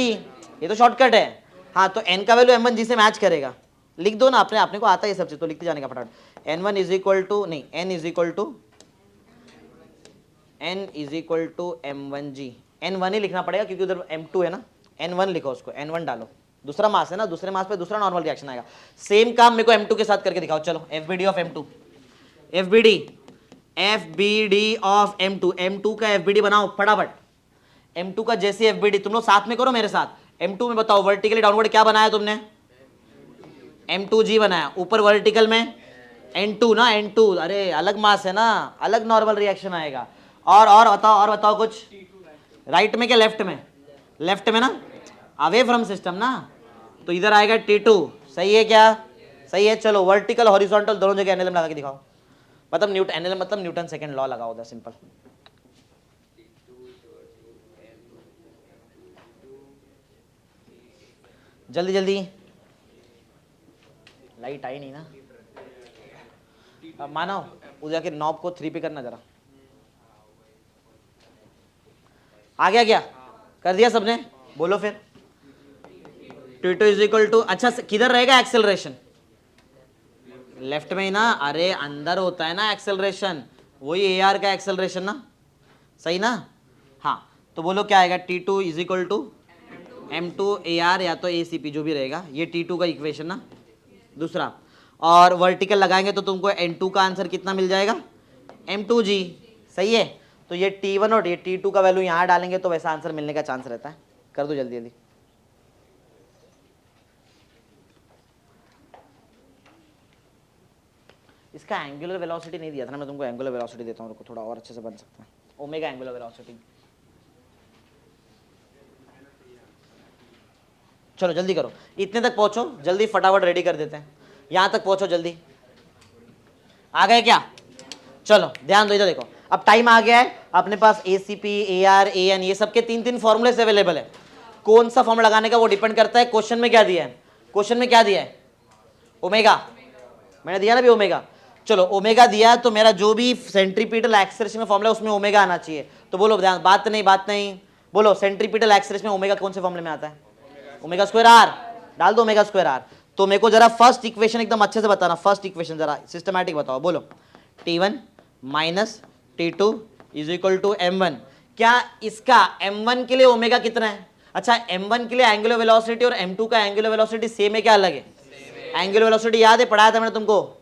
ये तो शॉर्टकट है। हाँ तो n का वैल्यू M1G से मैच करेगा, लिख दो ना, अपने को आता है ये सब चीज, तो लिखते जाने का फटाफट। n1 इज इक्वल टू नहीं, n is equal to M1G, n1 ही लिखना पड़ेगा क्योंकि उधर M2 है ना, n1 लिखो, उसको n1 डालो, दूसरा मास है ना, दूसरे मास पे दूसरा नॉर्मल रिएक्शन आएगा। सेम काम मेरे को M2 के साथ करके दिखाओ, चलो FBD of M2, FBD of M2 का FBD बनाओ फटाफट। M2 का जैसे FBD तुम लोग साथ में करो मेरे साथ। M2 में बताओ वर्टिकली डाउनवर्ड क्या बनाया तुमने? M2G बनाया, ऊपर वर्टिकल में N2 ना, N2, अरे अलग मास है ना, अलग नॉर्मल रिएक्शन आएगा। और बताओ कुछ, राइट में क्या लेफ्ट में? लेफ्ट में ना, अवे फ्रॉम सिस्टम ना, तो इधर आएगा T2, सही है क्या? सही है। चलो वर्टिकल हॉरिजॉन्टल दोनों जगह NLM लगा के दिखाओ, मतलब NLM मतलब न्यूटन सेकंड लॉ लगाओ उधर, सिंपल। जल्दी जल्दी, लाइट आई नहीं ना, अब मानो उधर के नॉब को 3 पे करना जरा। आ गया क्या? कर दिया सबने? बोलो फिर। T2 इज इक्वल टू, अच्छा किधर रहेगा एक्सेलरेशन? लेफ्ट में ही ना, अरे अंदर होता है ना एक्सेलरेशन, वही AR का एक्सेलरेशन ना, सही ना? हाँ तो बोलो क्या आएगा? T2 is equal to M2 AR या तो ACP जो भी रहेगा, ये T2 का इक्वेशन ना, दूसरा। और वर्टिकल लगाएंगे तो तुमको N2 का आंसर कितना मिल जाएगा? M2G, सही है। तो ये T1 और ये T2 का वैल्यू यहाँ डालेंगे तो वैसा आंसर मिलने का चांस रहता है। कर दो जल्दी जल्दी। इसका एंगुलर वेलोसिटी नहीं दिया था ना, मैं तुमको एंगुलर वेलोसिटी देता हूँ, थोड़ा और अच्छे से बन सकता है। ओमेगा एंगुलर वेलोसिटी, चलो जल्दी करो, इतने तक पहुंचो जल्दी, फटाफट रेडी कर देते हैं, यहां तक पहुंचो जल्दी। आ गए क्या? चलो ध्यान दो, इधर देखो, अब टाइम आ गया है अपने पास। ACP, AR, AN ये सबके 3 फॉर्मूले से अवेलेबल है। कौन सा फॉर्म लगाने का वो डिपेंड करता है, क्वेश्चन में क्या दिया है, क्वेश्चन में क्या दिया है? ओमेगा, मैंने दिया ना भी ओमेगा। चलो ओमेगा दिया तो मेरा जो भी सेंट्रीपिटल एक्सेलरेशन का फॉर्मूला उसमें ओमेगा आना चाहिए। तो बोलो ध्यान, बात नहीं, बोलो सेंट्रीपिटल एक्सेलरेशन में ओमेगा कौन से फॉर्मूले में आता है? ओमेगा स्क्वायर R, डाल दो ओमेगा स्क्वायर R। तो मेरे को जरा फर्स्ट इक्वेशन एकदम अच्छे से बताना, फर्स्ट इक्वेशन जरा सिस्टमैटिक बताओ, बोलो। T1 minus T2 is equal to M1। क्या इसका M1 के लिए ओमेगा कितना है? अच्छा M1 के लिए एंगुलर वेलोसिटी और M2 का एंगुलर वेलोसिटी सेम है क्या अलग है? एंगुलर वेलोसिटी याद है, पढ़ाया था मैंने तुमको,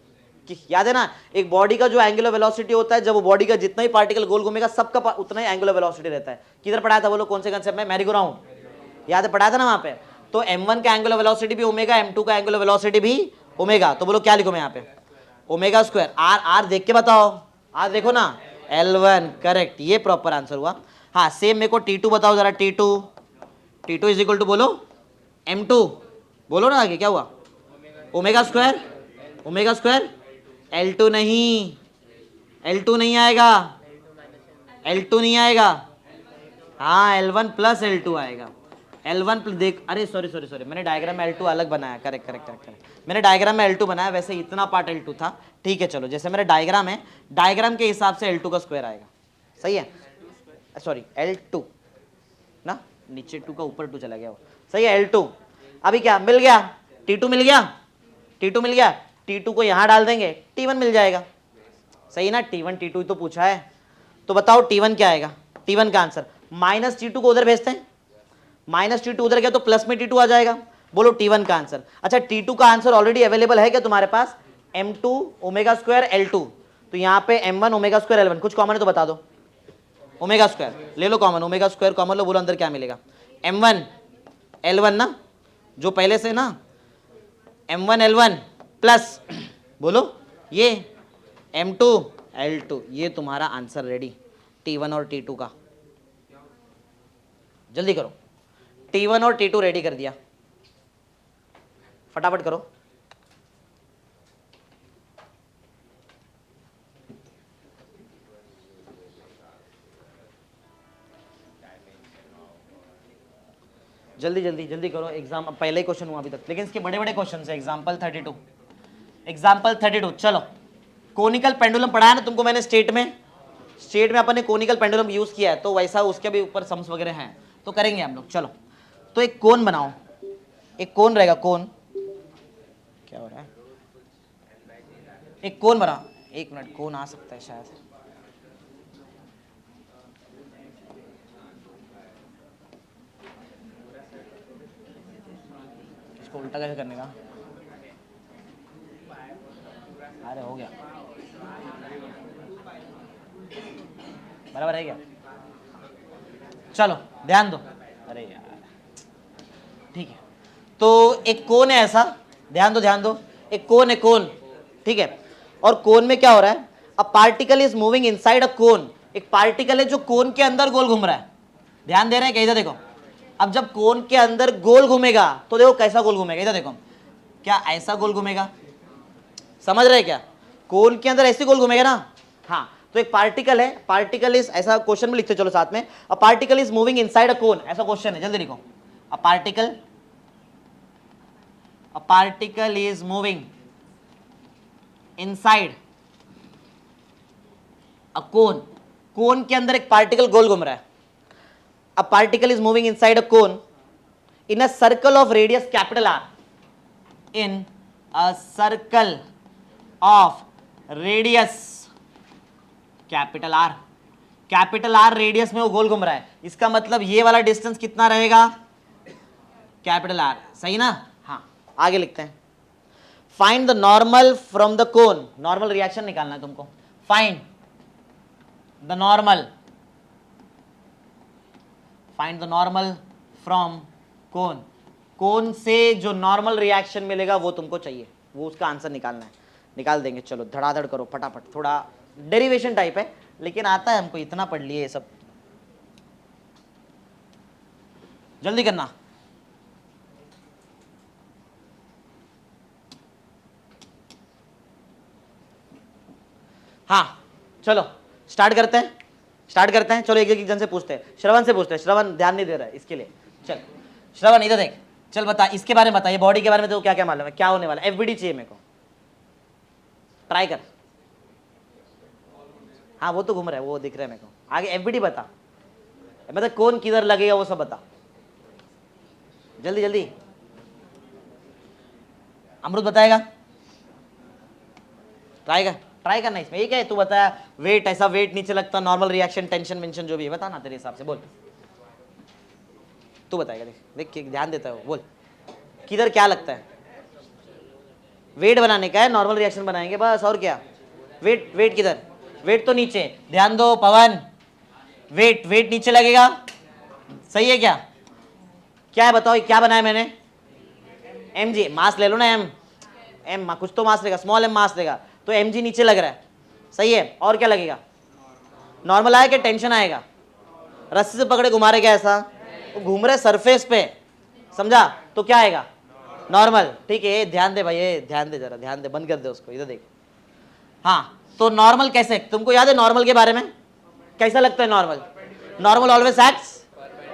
याद है ना? एक बॉडी का जो एंगुलर वेलोसिटी होता है, जब वो बॉडी का जितना ही पार्टिकल गोल घूमेगा सबका उतना ही एंगुलर वेलोसिटी रहता है। किधर पढ़ाया था बोलो, कौन से कंसेप्ट में? मैरी गो राउंड, याद है, पढ़ाया था ना वहां पे। तो M1 का एंगुलर वेलोसिटी भी ओमेगा, M2 का एंगुलर वेलोसिटी भी ओमेगा। तो बोलो क्या लिखो मैं यहाँ पे? ओमेगा स्क्वायर R देख के बताओ, R देखो ना, L1, करेक्ट, ये प्रॉपर आंसर हुआ। हाँ सेम मेरे को T2 बताओ जरा, T2 इज इक्वल टू बोलो M2, बोलो ना आगे क्या हुआ? ओमेगा स्क्वायर L2 नहीं, L2 नहीं आएगा, L2 नहीं आएगा, हाँ L1 प्लस L2 आएगा। L1 देख, अरे सॉरी मैंने डायग्राम में L2 अलग बनाया, करेक्ट, मैंने डायग्राम में L2 बनाया, वैसे इतना पार्ट L2 था, ठीक है। चलो जैसे मेरा डायग्राम है, डायग्राम के हिसाब से L2 का स्क्वायर आएगा, सही है। सॉरी L2 ना, नीचे 2 का ऊपर 2 चला गया वो, सही है। L2 अभी क्या मिल गया? T2 मिल गया, T2 को यहां डाल देंगे, T1 मिल जाएगा, सही ना? T2 तो पूछा है, तो बताओ T1 क्या आएगा? T1 का आंसर माइनस T2 को उधर भेजते हैं, माइनस T2 उधर गया तो प्लस में T2 आ जाएगा। बोलो T1 का आंसर। अच्छा T2 का आंसर ऑलरेडी अवेलेबल है क्या तुम्हारे पास? m2 ओमेगा स्क्वायर L2, तो यहाँ पे m1 ओमेगा स्क्वायर L1, कुछ कॉमन है तो बता दो। ओमेगा स्क्वायर ले लो कॉमन, ओमेगा स्क्वायर कॉमन लो, बोलो अंदर क्या मिलेगा। m1 L1 ना, जो पहले से ना, m1 L1 प्लस बोलो ये m2 L2, ये तुम्हारा आंसर रेडी T1 और T2 का। जल्दी करो, T1 और T2 रेडी कर दिया, फटाफट करो। जल्दी जल्दी जल्दी करो, एग्जाम पहले ही क्वेश्चन हुआ अभी तक, लेकिन इसके बड़े बड़े क्वेश्चन है। एग्जाम्पल 32, एग्जाम्पल 32 चलो। कोनिकल पेंडुलम पढ़ा है ना तुमको मैंने, स्टेट में अपन ने कोनिकल पेंडुलम यूज किया है, तो वैसा उसके भी ऊपर सम्स वगैरह हैं तो करेंगे हम लोग। चलो तो एक कोन बनाओ, एक कोन रहेगा, कोन क्या हो रहा है, एक कोन बना, एक मिनट, कोन आ सकता है शायद, इसको उल्टा कैसे करने का, अरे हो गया, बराबर है क्या, चलो ध्यान दो, अरे यार ठीक है। तो एक कोन है ऐसा, ध्यान दो ध्यान दो, एक कोन है, कोन ठीक है, और कोन में क्या हो रहा है, a particle is moving inside a cone, एक पार्टिकल है जो कोन के अंदर गोल घूम रहा है, ध्यान दे रहे हैं क्या, इधर देखो। अब जब कोन के अंदर गोल घूमेगा तो देखो कैसा गोल घूमेगा, इधर देखो, क्या ऐसा गोल घूमेगा, समझ रहे क्या, कोन के अंदर ऐसे गोल घूमेगा ना, हाँ। तो एक पार्टिकल है, पार्टिकल इज, ऐसा क्वेश्चन में लिखते चलो साथ में, a particle is moving inside a cone, ऐसा क्वेश्चन है, जल्दी लिखो, a particle is moving inside a cone, cone के अंदर एक पार्टिकल गोल घूम रहा है, a particle is moving inside a cone in a circle of radius capital R, in a circle of radius capital R, capital R radius में वो गोल घूम रहा है, इसका मतलब ये वाला डिस्टेंस कितना रहेगा, कैपिटल आर, सही ना, हाँ। आगे लिखते हैं, find the normal from the cone, normal reaction निकालना है तुमको, find the normal, find the normal from cone, cone से जो नॉर्मल रिएक्शन मिलेगा वो तुमको चाहिए, वो उसका आंसर निकालना है, निकाल देंगे। चलो धड़ाधड़ करो फटाफट, थोड़ा डेरिवेशन टाइप है लेकिन आता है हमको, इतना पढ़ लिए ये सब, जल्दी करना। हाँ चलो स्टार्ट करते हैं, स्टार्ट करते हैं, चलो एक एक जन से पूछते हैं, श्रवण से पूछते हैं, श्रवण ध्यान नहीं दे रहा है इसके लिए, चल श्रवण इधर देख, चल बता इसके बारे में बता, ये बॉडी के बारे में तो क्या क्या मालूम है, क्या होने वाला है, एफबीडी चाहिए मेरे को, ट्राई कर, हाँ वो तो घूम रहा है, वो दिख रहा है मेरे को, आगे एफबीडी बता, मतलब कौन किधर लगेगा वो सब बता, जल्दी जल्दी। अमृत बताएगा, ट्राई करना इसमें, ये क्या है तू बताया, वेट ऐसा वेट नीचे लगता, नॉर्मल रिएक्शन, टेंशन मेंशन जो भी है बता ना तेरे हिसाब से, बोल तू बताएगा, देख देख ध्यान देता है वो, बोल किधर क्या लगता है, वेट बनाने का है, नॉर्मल रिएक्शन बनाएंगे बस, और क्या, वेट वेट किधर, वेट तो नीचे, ध्यान दो पवन, वेट वेट नीचे लगेगा, सही है क्या, क्या है बताओ, क्या बनाया मैंने, एम जी, मास ले लो ना, एम कुछ तो मास लेगा, स्मॉल एम मास लेगा, तो एम जी नीचे लग रहा है, सही है, और क्या लगेगा, नॉर्मल आएगा क्या टेंशन आएगा, रस्सी से पकड़े घुमा रहे क्या ऐसा, वो घूम रहे सरफेस पे, समझा, तो क्या आएगा, नॉर्मल, ठीक है, ध्यान दे भाई, ये ध्यान दे, जरा ध्यान दे, बंद कर दे उसको, इधर देख, हाँ। तो नॉर्मल कैसे, तुमको याद है नॉर्मल के बारे में, कैसा लगता है normal, normal always acts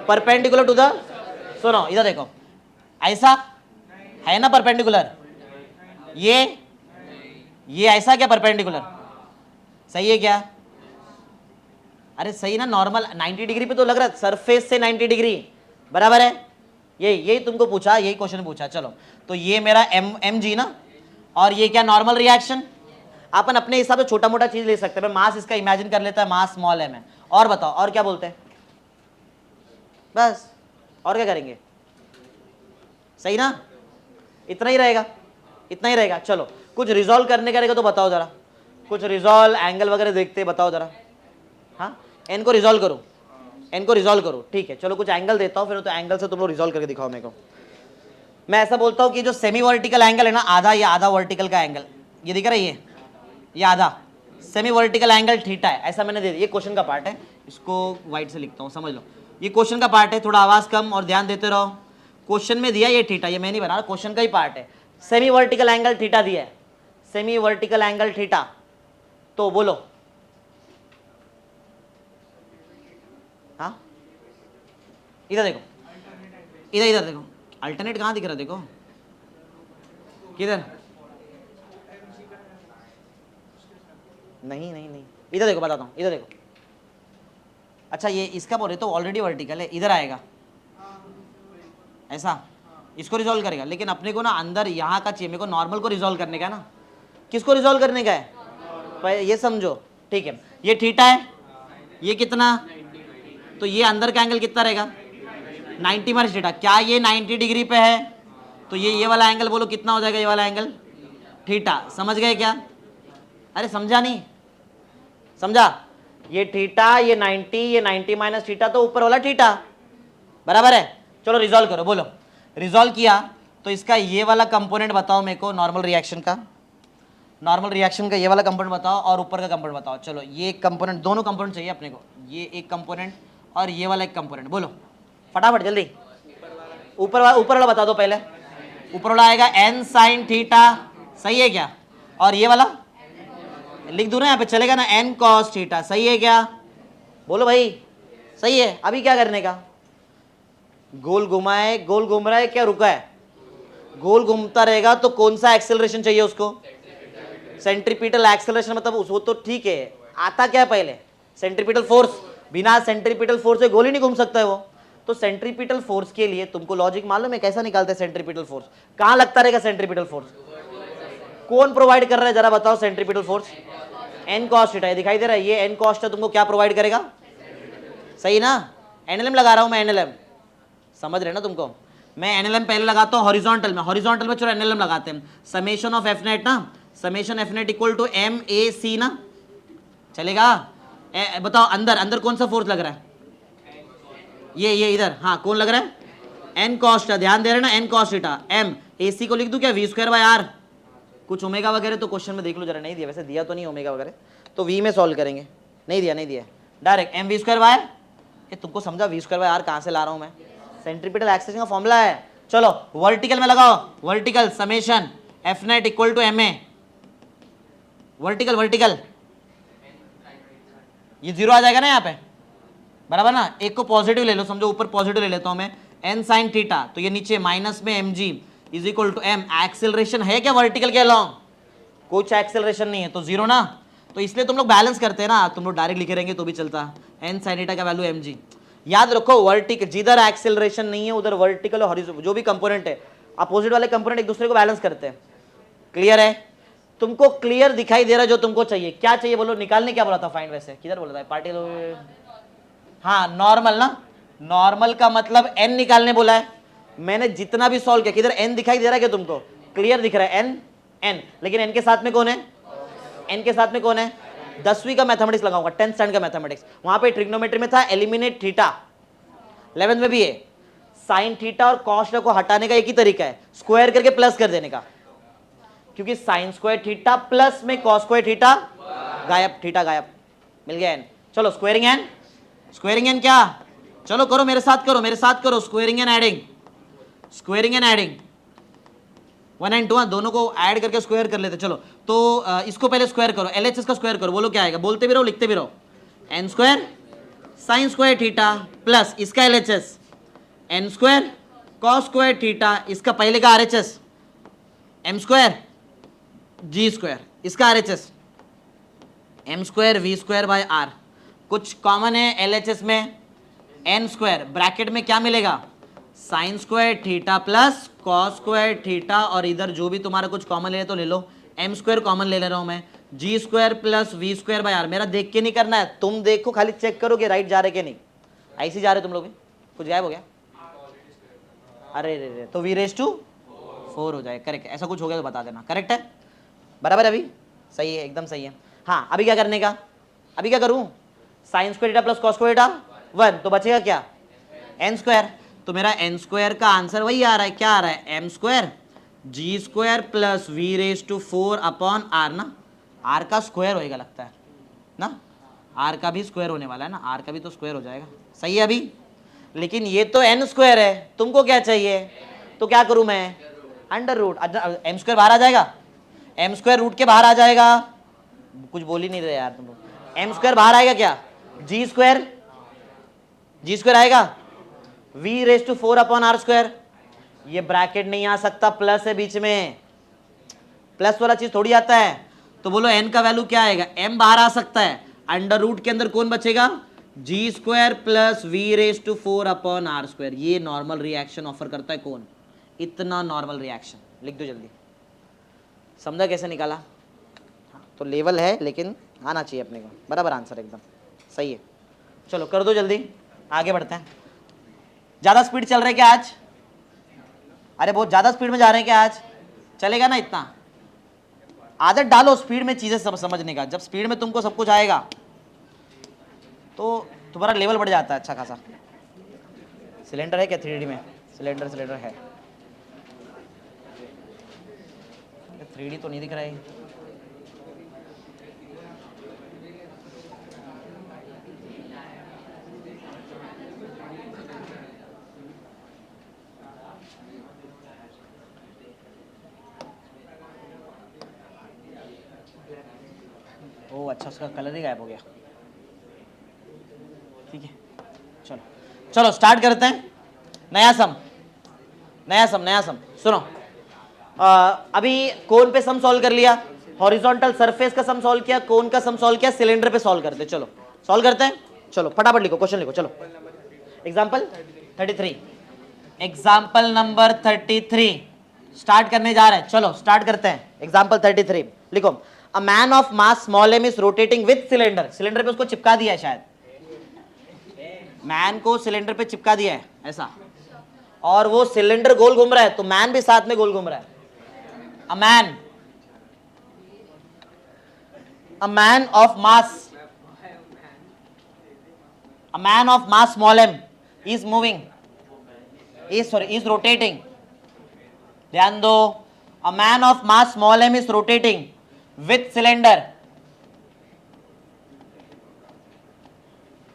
perpendicular to the, सुनो इधर देखो, ऐसा है ना परपेंडिकुलर, ये ऐसा क्या परपेंडिकुलर, सही है क्या, अरे सही ना, नॉर्मल 90 डिग्री पे तो लग रहा है, सरफेस से 90 डिग्री बराबर है, यही तुमको पूछा, यही क्वेश्चन पूछा। चलो तो ये मेरा एम जी ना, और ये क्या नॉर्मल रिएक्शन, अपन अपने हिसाब से छोटा मोटा चीज ले सकते हैं, मास इसका इमेजिन कर लेता है, मास स्मॉल एम है, और बताओ और क्या बोलते हैं, बस और क्या करेंगे, सही ना, इतना ही रहेगा, इतना ही रहेगा। चलो कुछ रिजॉल्व करने का रहेगा तो बताओ जरा, कुछ रिजॉल्व एंगल वगैरह देखते बताओ जरा। हाँ एन को रिजॉल्व करो, एन को रिजॉल्व करो, ठीक है। चलो कुछ एंगल देता हूँ फिर, तो एंगल से तुम लोग रिजॉल्व करके दिखाओ मेरे को। मैं ऐसा बोलता हूँ कि जो सेमी वर्टिकल एंगल है ना, आधा, ये आधा वर्टिकल का एंगल, ये दिख रहा है, ये आधा सेमी वर्टिकल एंगल थीटा है, ऐसा मैंने दे दिया। ये क्वेश्चन का पार्ट है, इसको व्हाइट से लिखता हूँ, समझ लो। ये क्वेश्चन का पार्ट है, थोड़ा आवाज कम और ध्यान देते रहो। क्वेश्चन में दिया ये थीटा, ये मैं नहीं बना रहा, क्वेश्चन का ही पार्ट है। सेमी वर्टिकल एंगल थीटा दिया है, सेमी वर्टिकल एंगल थीटा, तो बोलो। हाँ इधर देखो, इधर इधर देखो, अल्टरनेट कहाँ दिख रहा है, देखो किधर, नहीं नहीं नहीं, इधर देखो, बताता हूँ, इधर देखो। अच्छा ये इसका बोल रहे तो ऑलरेडी वर्टिकल है, इधर आएगा ऐसा, इसको रिजॉल्व करेगा। लेकिन अपने को ना अंदर यहाँ का चाहिए, मेरे को नॉर्मल को रिजॉल्व करने का है ना। किसको रिजॉल्व करने का है, ये समझो, ठीक है। ये थीटा है, ये कितना, तो ये अंदर का एंगल कितना रहेगा 90 माइनस थीटा। क्या ये 90 डिग्री पे है, तो ये वाला एंगल बोलो कितना हो जाएगा, ये वाला एंगल थीटा। समझ गए क्या, अरे समझा नहीं, समझा, ये थीटा, ये 90, ये 90 माइनस थीटा, तो ऊपर वाला थीटा, बराबर है। चलो रिजॉल्व करो, बोलो। रिजॉल्व किया तो इसका ये वाला कंपोनेंट बताओ मेरे को, नॉर्मल रिएक्शन का, नॉर्मल रिएक्शन का ये वाला कंपोनेंट बताओ और ऊपर का कंपोनेंट बताओ। चलो ये कंपोनेंट, दोनों कंपोनेंट चाहिए अपने को, ये एक कंपोनेंट और ये वाला एक कंपोनेंट, बोलो फटाफट जल्दी। ऊपर वाला बता दो पहले। ऊपर वाला आएगा n sin थीटा, सही है क्या, और ये वाला लिख दूं ना यहाँ पे, चलेगा ना, n cos थीटा, सही है क्या, बोलो भाई सही है। अभी क्या करने का, गोल घुमाए, गोल घूम रहा है क्या, रुका है, गोल घूमता रहेगा तो कौन सा एक्सेलरेशन चाहिए उसको, सेंट्रीपिटल एक्सेलरेशन, मतलब वो तो ठीक है, आता क्या पहले, सेंट्रीपिटल फोर्स। बिना सेंट्रीपिटल फोर्स से गोल ही नहीं घूम सकता है वो। तो सेंट्रीपिटल फोर्स के लिए तुमको लॉजिक मालूम है कैसा निकालते हैं सेंट्रीपिटल फोर्स, कहां लगता रहेगा सेंट्रीपिटल फोर्स, कौन प्रोवाइड कर रहा है जरा बताओ centripetal force, N cos theta, दिखाई दे रहा है, ये एन कॉस थीटा तुमको क्या प्रोवाइड करेगा, सही ना। एनएलएम लगा रहा हूं मैं, एनएलएम समझ रहे ना तुमको। मैं एनएलएम पहले लगाता हूं हॉरिजॉन्टल में, हॉरिजॉन्टल में चलो एनएलएम लगाते हैं। समेशन ऑफ एफ नेट ना, summation F net equal to M A C ना, चलेगा। बताओ अंदर, अंदर कौन सा फोर्स लग रहा है, ये इधर, हाँ कौन लग रहा है, एन कॉस थीटा, ध्यान दे रहे ना, N cos theta. M A C को लिख दूं क्या, वी स्क्वायर बाय आर, कुछ ओमेगा वगैरह तो क्वेश्चन में देख लो जरा, नहीं दिया, वैसे दिया तो नहीं ओमेगा वगैरह, तो वी में सॉल्व करेंगे, नहीं दिया, नहीं दिया, direct M V square by, ये तुमको समझा वी स्क्वायर बाय आर कहाँ से ला रहा हूँ मैं, सेंट्रीपिटल एक्सेलरेशन का फॉर्मूला है। चलो वर्टिकल में लगाओ, vertical summation F net equal to M A, vertical, vertical ये जीरो आ जाएगा ना यहाँ पे, बराबर ना। एक को पॉजिटिव ले लो, समझो ऊपर पॉजिटिव ले लेता हूँ मैं, एन साइन थीटा, तो ये नीचे माइनस में M G is equal to M, acceleration है क्या वर्टिकल के अलोंग, कुछ एक्सेलरेशन नहीं है तो जीरो ना, तो इसलिए तुम लोग बैलेंस करते हैं ना, तुम लोग डायरेक्ट लिखे रहेंगे तो भी चलता, एन साइन थीटा का वैल्यू एम जी। याद रखो वर्टिकल, जिधर एक्सेलरेशन नहीं है उधर वर्टिकल और हॉरिजॉन्टल जो भी कंपोनेंट है, अपोजिट वाले कंपोनेंट एक दूसरे को बैलेंस करते हैं। क्लियर है, तुमको क्लियर दिखाई दे रहा है जो तुमको चाहिए, क्या चाहिए बोलो, निकालने क्या बोला था फाइंड, वैसे किधर बोला था पार्टिकल, हाँ नॉर्मल ना, नॉर्मल का मतलब एन निकालने बोला है। मैंने जितना भी सॉल्व किया, किधर एन दिखाई दे रहा है क्या तुमको, क्लियर दिख रहा है एन, एन, लेकिन एन के साथ में कौन है, एन के साथ में कौन है, 10वीं का मैथमेटिक्स लगाऊंगा, 10th स्टैंडर्ड का मैथमेटिक्स, वहां पे ट्रिग्नोमेट्री में था एलिमिनेट थीटा, 11th में भी है, साइन थीटा और कॉस थीटा को हटाने का एक ही तरीका है, स्क्वायर करके प्लस कर देने का, क्योंकि साइन स्क्वायर थीटा प्लस में कॉस स्क्वायर थीटा गायब, थीटा गायब, मिल गया एन। चलो स्क्वायरिंग एन, स्क्वायरिंग एन क्या, चलो करो मेरे साथ, करो मेरे साथ, करो squaring and adding, squaring and adding, 1 and 2 दोनों को ऐड करके स्क्वायर कर लेते। चलो तो इसको पहले स्क्वायर करो, एलएचएस का स्क्वायर करो, बोलो क्या आएगा, बोलते भी रहो लिखते भी रहो, N square sine square theta plus इसका LHS N square cos square theta, इसका पहले का RHS M square G square, इसका RHS M square V square by R, कुछ कॉमन है एलएचएस में, एन स्क्वायर ब्रैकेट में क्या मिलेगा, sine square theta plus cos square theta, और इधर जो भी तुम्हारा कुछ कॉमन ले तो ले लो, एम स्क्वायर कॉमन ले रहा हूं मैं, G square plus V square by R. मेरा देख के नहीं करना है, तुम देखो खाली चेक करो कि राइट जा रहे कि नहीं, ऐसे जा रहे तुम लोग भी, कुछ गायब हो गया, अरे रे रे, तो वी रेज टू 4 हो जाए, करेक्ट। ऐसा कुछ हो गया तो बता देना, करेक्ट है, बराबर। अभी सही है, एकदम सही है। हाँ अभी क्या करने का, अभी क्या करूँ, sign square theta plus cos square theta 1, तो बचेगा क्या, एन स्क्वायर। तो मेरा एन स्क्वायर का आंसर वही आ रहा है, क्या आ रहा है, M square G square plus V raise to 4 upon R ना, आर का स्क्वायर होएगा लगता है ना, आर का भी स्क्वायर होने वाला है ना, आर का भी तो स्क्वायर हो जाएगा, सही है अभी। लेकिन ये तो एन स्क्वायर है, तुमको क्या चाहिए, तो क्या करूं मैं, अंडर रूट, एम स्क्वायर बाहर आ जाएगा, एम स्क्वायर रूट के बाहर आ जाएगा, कुछ बोल ही नहीं रहे यार तुम लोग, एम स्क्वायर बाहर आएगा क्या, जी स्क्वायर आएगा, V raise to 4 upon R square, ये ब्रैकेट नहीं आ सकता, प्लस है बीच में, प्लस वाला चीज थोड़ी आता है। तो बोलो एन का वैल्यू क्या आएगा, एम बाहर आ सकता है, अंडर रूट के अंदर कौन बचेगा, G square plus V raise to 4 upon R square. ये नॉर्मल रिएक्शन ऑफर करता है कौन, इतना नॉर्मल रिएक्शन, लिख दो जल्दी, समझा कैसे निकाला। हाँ, तो लेवल है लेकिन आना चाहिए अपने को, बराबर आंसर एकदम सही है। चलो कर दो जल्दी, आगे बढ़ते हैं। ज़्यादा स्पीड चल रहे क्या आज, अरे बहुत ज़्यादा स्पीड में जा रहे हैं क्या आज, चलेगा ना इतना, आदत डालो स्पीड में चीज़ें समझने का, जब स्पीड में तुमको सब कुछ आएगा तो तुम्हारा लेवल बढ़ जाता है अच्छा खासा। सिलेंडर है क्या 3D में, सिलेंडर है, 3D तो नहीं दिख रहा है, ओ अच्छा उसका कलर ही गायब हो गया, ठीक है। चलो चलो स्टार्ट करते हैं, नया सम सुनो। अभी कोन पे सम सॉल्व कर लिया, हॉरिजॉन्टल सरफेस का सम सॉल्व किया, कोन का सम सॉल्व किया, सिलेंडर पे सॉल्व करते, चलो सॉल्व करते हैं। चलो फटाफट लिखो, क्वेश्चन लिखो, चलो एग्जाम्पल 33, एग्जाम्पल नंबर 33 स्टार्ट करने जा रहे हैं, चलो स्टार्ट करते हैं। एग्जाम्पल 33 लिखो, a man of mass small M is rotating with cylinder, cylinder पे उसको चिपका दिया है शायद, मैन को सिलेंडर पे चिपका दिया है ऐसा, और वो सिलेंडर गोल घूम रहा है तो मैन भी साथ में गोल घूम रहा है। A man of mass small M is moving, is rotating, ध्यान दो, a man of mass small M is rotating with cylinder,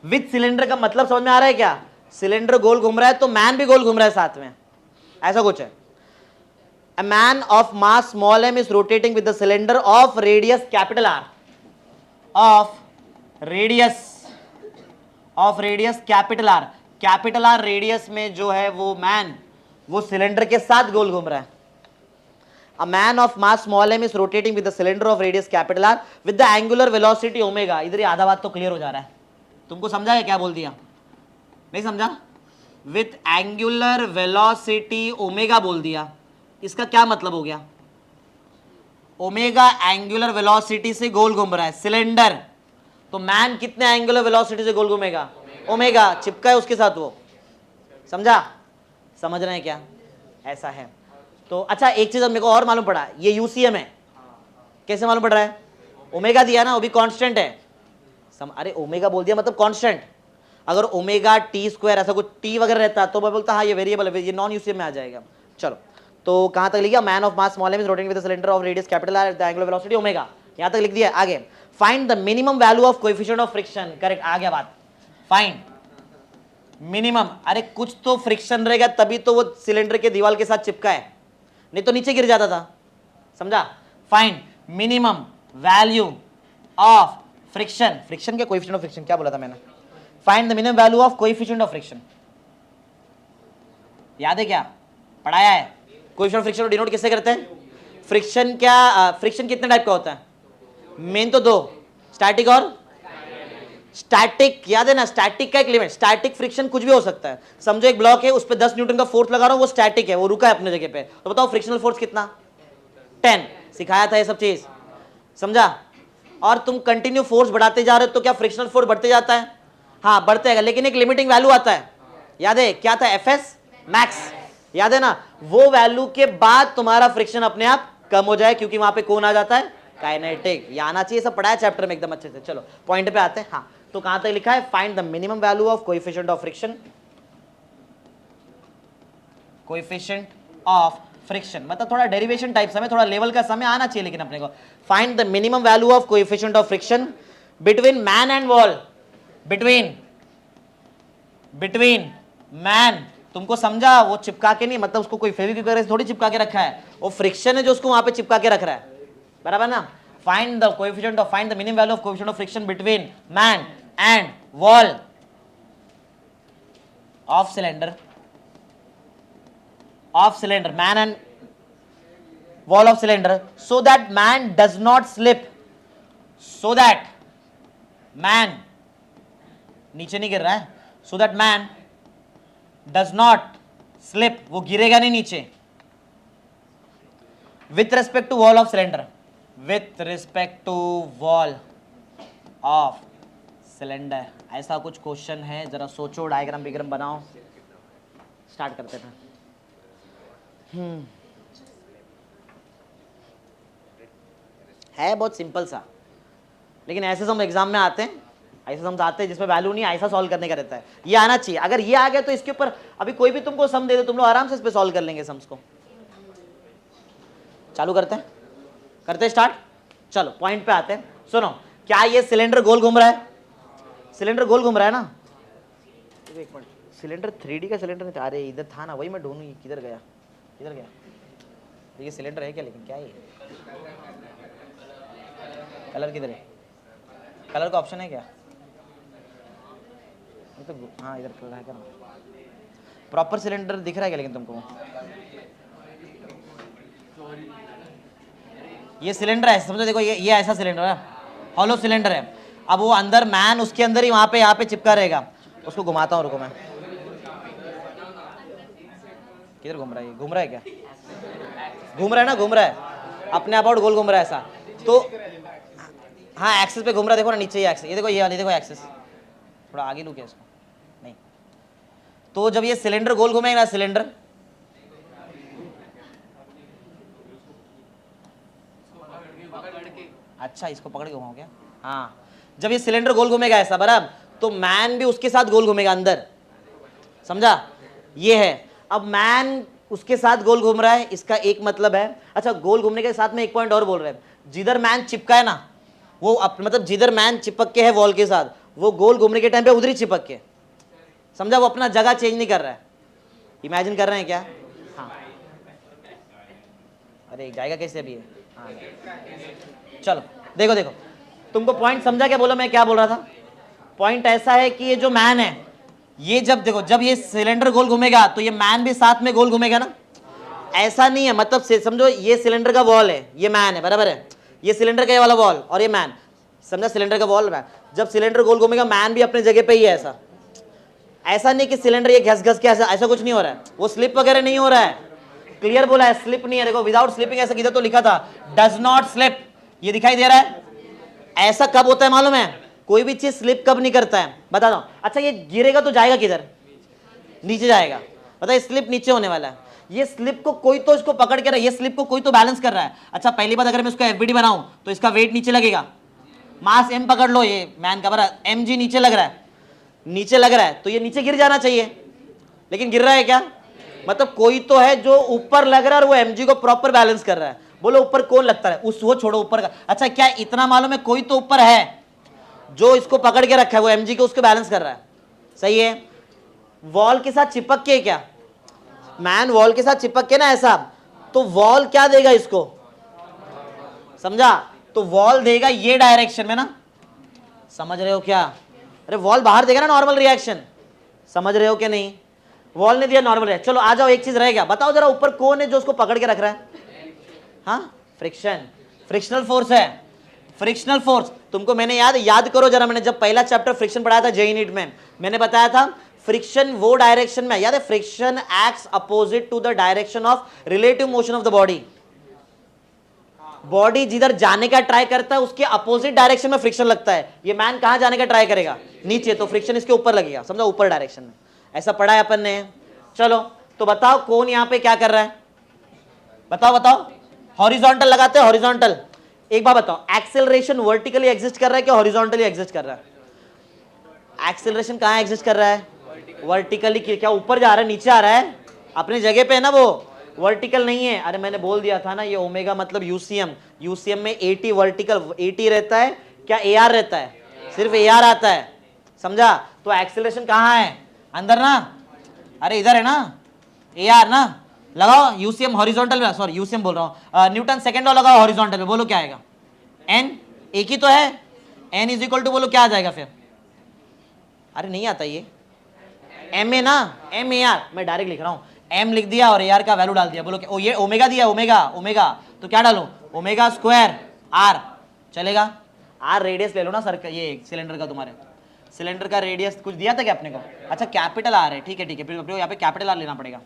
with cylinder का मतलब समझ में आ रहा है क्या, सिलेंडर गोल घूम रहा है तो मैन भी गोल घूम रहा है साथ में, ऐसा कुछ है। A man of mass small m is rotating with the cylinder of radius capital R, of radius capital R, capital R radius में जो है वो मैन वो सिलेंडर के साथ गोल घूम रहा है। A man of mass small m is rotating with the cylinder of radius capital R with the angular velocity omega। इधर ही आधा बात तो क्लियर हो जा रहा है, तुमको समझा है क्या बोल दिया, नहीं समझा, विथ एंगुलर वेलोसिटी ओमेगा बोल दिया, इसका क्या मतलब हो गया, ओमेगा एंगुलर वेलोसिटी से गोल घूम रहा है सिलेंडर, तो मैन कितने एंगुलर वेलोसिटी से गोल घूमेगा, ओमेगा, चिपका है उसके साथ वो, समझा, समझ रहे हैं क्या, ऐसा है। तो अच्छा एक चीज मेरे को और मालूम पड़ा, ये यूसीएम है, कैसे मालूम पड़ रहा है, ओमेगा दिया ना, वो भी कांस्टेंट है, अरे ओमेगा बोल दिया मतलब कांस्टेंट, अगर ओमेगा टी स्क्वायर ऐसा कुछ टी वगैरह रहता तो मैं बोलता हाँ ये वेरिएबल है, ये नॉन यूसीएम में आ जाएगा। चलो तो कहां तक लिख दिया, man of mass small M is rotating with the cylinder of radius capital R the angular velocity omega, यहां तक लिख दिया। आगे find the minimum value of coefficient of friction, correct आ गया बात, फाइंड मिनिमम, अरे कुछ तो फ्रिक्शन रहेगा तभी तो वो सिलेंडर के दीवार के साथ चिपका है, नहीं तो नीचे गिर जाता था, समझा। Find minimum value of friction, friction के कोएफिशिएंट ऑफ फ्रिक्शन क्या बोला था मैंने, find the minimum value of coefficient of friction, याद है क्या पढ़ाया है, कोएफिशिएंट ऑफ फ्रिक्शन को डिनोट किससे करते हैं, फ्रिक्शन क्या, फ्रिक्शन कितने टाइप का होता है, मेन तो दो, स्टैटिक और स्टैटिक, याद है ना, स्टैटिक का एक लिमिट, स्टैटिक फ्रिक्शन कुछ भी हो सकता है, समझो एक ब्लॉक है उस पर 10 न्यूटन का फोर्स लगा रहा हूं, वो स्टैटिक है, वो रुका है अपने जगह पे, तो बताओ फ्रिक्शनल फोर्स कितना, 10, सिखाया था ये सब चीज, समझा। और तुम कंटिन्यू फोर्स बढ़ाते जा रहे हो तो क्या फ्रिक्शनल फोर्स बढ़ते जाता है, हाँ बढ़ते जाएगा, लेकिन एक लिमिटिंग वैल्यू आता है, याद है क्या था, एफएस मैक्स, याद है ना, वो वैल्यू के बाद तुम्हारा फ्रिक्शन अपने आप कम हो जाए, क्योंकि वहां पे कौन आ जाता है, काइनेटिक। ये आना चाहिए, सब पढ़ा है चैप्टर में एकदम अच्छे से। चलो पॉइंट पे आते हैं। हाँ, तो कहां तक लिखा है, find the minimum value of coefficient of friction, coefficient of friction मतलब थोड़ा डेरिवेशन टाइप समय, थोड़ा लेवल का समय आना चाहिए लेकिन अपने को। Find the minimum value of coefficient of friction between man and wall, between man, तुमको समझा, वो चिपका के नहीं, मतलब उसको कोई फेविक्विक थोड़ी चिपका के रखा है, वो फ्रिक्शन है जो उसको वहां पे चिपका के रख रहा है, बराबर ना। Find the coefficient of, find the minimum value of coefficient of friction between man and wall of cylinder, man and wall of cylinder, so that man does not slip, so that man नीचे नहीं गिर रहा है, so that man does not slip, वो गिरेगा नहीं नीचे, with respect to wall of cylinder, with respect to wall of cylinder। ऐसा कुछ क्वेश्चन है, जरा सोचो, डायग्राम बिग्राम बनाओ, स्टार्ट करते हैं। है बहुत सिंपल सा, लेकिन ऐसे सम एग्जाम में आते हैं, ऐसे सम आते हैं जिसमें वैल्यू नहीं, ऐसा सॉल्व करने का रहता है। ये आना चाहिए, अगर ये आ गया तो इसके ऊपर अभी कोई भी तुमको सम दे दे, तुम लोग आराम से इस पे सॉल्व कर लेंगे सम्स को। चालू करते हैं स्टार्ट। चलो पॉइंट पे आते हैं। सुनो, क्या ये सिलेंडर गोल घूम रहा है, सिलेंडर गोल घूम रहा है ना। एक मिनट, सिलेंडर 3D का सिलेंडर नहीं था, अरे इधर था ना, वही मैं ढूंढूं, किधर गया, किधर गया, ये सिलेंडर है क्या, लेकिन क्या है, कलर किधर है, कलर का ऑप्शन है क्या, तो हाँ इधर कलर है क्या, प्रॉपर सिलेंडर दिख रहा है क्या लेकिन तुमको, ये सिलेंडर है, समझो, देखो ये ऐसा सिलेंडर है, हॉलो सिलेंडर है। अब वो अंदर मैन उसके अंदर ही वहां पे यहाँ पे चिपका रहेगा, उसको घुमाता हूँ, रुको मैं, किधर घूम रहा है, घूम रहा है क्या, घूम रहा है ना, घूम रहा है अपने आप, आउट गोल घूम रहा है ऐसा, तो हाँ एक्सेस पे घूम रहा है, देखो ना नीचे ये एक्सेस, ये देखो, ये वाली देखो एक्सेस, थोड़ा आगे लू क्या इसको, नहीं, तो जब ये सिलेंडर गोल घूमेगा ना, सिलेंडर अच्छा इसको पकड़ के घुमाओ क्या, हाँ, जब ये सिलेंडर गोल घूमेगा ऐसा बराबर, तो मैन भी उसके साथ गोल घूमेगा अंदर, समझा, ये है। अब मैन उसके साथ गोल घूम रहा है, इसका एक मतलब है, अच्छा गोल घूमने के साथ में एक पॉइंट और बोल रहे हैं, जिधर मैन चिपका है ना, वो मतलब जिधर मैन चिपक के है वॉल के साथ, वो गोल घूमने के टाइम पे उधर ही चिपक के, समझा, वो अपना जगह चेंज नहीं कर रहा है, इमेजिन कर रहे हैं क्या, हाँ, अरे जाएगा कैसे अभी, हाँ चलो देखो देखो, तुमको पॉइंट समझा क्या, बोलो मैं क्या बोल रहा था। पॉइंट ऐसा है कि ये जो मैन है, ये जब देखो, जब ये सिलेंडर गोल घूमेगा तो ये मैन भी साथ में गोल घूमेगा ना, ऐसा नहीं है, मतलब समझो ये सिलेंडर का वॉल है, ये मैन है, बराबर है, ये सिलेंडर का ये वाला वॉल और ये मैन, समझा, सिलेंडर का वॉल मैन, जब सिलेंडर गोल घूमेगा मैन भी अपने जगह पे ही है, ऐसा नहीं कि सिलेंडर ये घस घस के ऐसा कुछ नहीं हो रहा है, वो स्लिप वगैरह नहीं हो रहा है, क्लियर बोला है, स्लिप नहीं है, देखो विदाउट स्लिपिंग, ऐसा किधर तो लिखा था, डज नॉट स्लिप, ये दिखाई दे रहा है, ऐसा कब होता है मालूम है, कोई भी चीज स्लिप कब नहीं करता है, बता दो। अच्छा ये गिरेगा तो जाएगा किधर, नीचे जाएगा, बताइए, स्लिप नीचे होने वाला है, ये स्लिप को कोई तो इसको पकड़ के रहा है, ये स्लिप को कोई तो बैलेंस कर रहा है। अच्छा पहली बात, अगर मैं इसको एफबीडी बनाऊं तो इसका वेट नीचे लगेगा, मास एम पकड़ लो, ये मैन का बड़ा एम जी नीचे लग रहा है, नीचे लग रहा है, तो ये नीचे गिर जाना चाहिए, लेकिन गिर रहा है क्या, मतलब कोई तो है जो ऊपर लग रहा है और वो एमजी को प्रॉपर बैलेंस कर रहा है। बोलो ऊपर कौन लगता है, उस वो छोड़ो ऊपर का, अच्छा क्या इतना मालूम है, कोई तो ऊपर है जो इसको पकड़ के रखा है, वो एमजी को उसको बैलेंस कर रहा है, सही है। वॉल के साथ चिपक के, क्या मैन वॉल के साथ चिपक के ना ऐसा, तो वॉल क्या देगा इसको, समझा, तो वॉल देगा ये डायरेक्शन में ना, समझ रहे हो क्या, अरे वॉल बाहर देगा ना नॉर्मल रिएक्शन, समझ रहे हो क्या नहीं, वॉल ने दिया नॉर्मल रिएक्शन। चलो आ जाओ, एक चीज रह गया, बताओ जरा ऊपर कौन है जो उसको पकड़ के रख रहा है, हाँ फ्रिक्शन, फ्रिक्शनल फोर्स है, फ्रिक्शनल फोर्स तुमको मैंने याद करो जरा, मैंने जब पहला चैप्टर फ्रिक्शन पढ़ाया था जेई नीट में, मैंने बताया था फ्रिक्शन वो डायरेक्शन में, याद है, friction acts opposite to the direction of relative motion of the body, body जिधर जाने का ट्राई करता है उसके अपोजिट डायरेक्शन में फ्रिक्शन लगता है। ये मैन कहां जाने का ट्राई करेगा, नीचे, तो फ्रिक्शन इसके ऊपर लगेगा, समझो ऊपर डायरेक्शन में, ऐसा पढ़ा है अपन ने। चलो तो बताओ कौन यहाँ पे क्या कर रहा है, बताओ बताओ। हॉरिजॉन्टल लगाते हैं, हॉरिजॉन्टल। एक बार बताओ, एक्सेलरेशन वर्टिकली एग्जिस्ट कर रहा है कि हॉरिजॉन्टली एग्जिस्ट कर रहा है? एक्सेलरेशन कहाँ एग्जिस्ट कर रहा है? वर्टिकली। क्या ऊपर जा रहा है, नीचे आ रहा है? अपनी जगह पे है ना, वो वर्टिकल नहीं है। अरे मैंने बोल दिया था ना, ये ओमेगा मतलब यूसीएम। यूसीएम में 80 वर्टिकल 80 रहता है, क्या एआर रहता है? सिर्फ एआर आता है, समझा? तो एक्सेलरेशन कहाँ है? अंदर ना, अरे इधर है ना, एआर ना। लगाओ यूसीएम हॉरिजॉन्टल में, सॉरी यूसीएम बोल रहा हूँ, न्यूटन सेकंड लॉ लगाओ हॉरिजॉन्टल में, बोलो क्या आएगा? एन, एक ही तो है, एन इज इक्वल टू, बोलो क्या आ जाएगा फिर? अरे नहीं आता ये, एम ए ना, एम ए आर। मैं डायरेक्ट लिख रहा हूँ, एम लिख दिया और ए आर का वैल्यू डाल दिया। बोलो क्या? ये ओमेगा दिया, ओमेगा, ओमेगा तो क्या डालूं? ओमेगा स्क्वायर आर, चलेगा? आर रेडियस ले लो ना सर, ये सिलेंडर का, तुम्हारे सिलेंडर का रेडियस कुछ दिया था क्या अपने को? अच्छा कैपिटल आर है, ठीक है ठीक है, फिर अपने को यहाँ पे कैपिटल आर लेना पड़ेगा।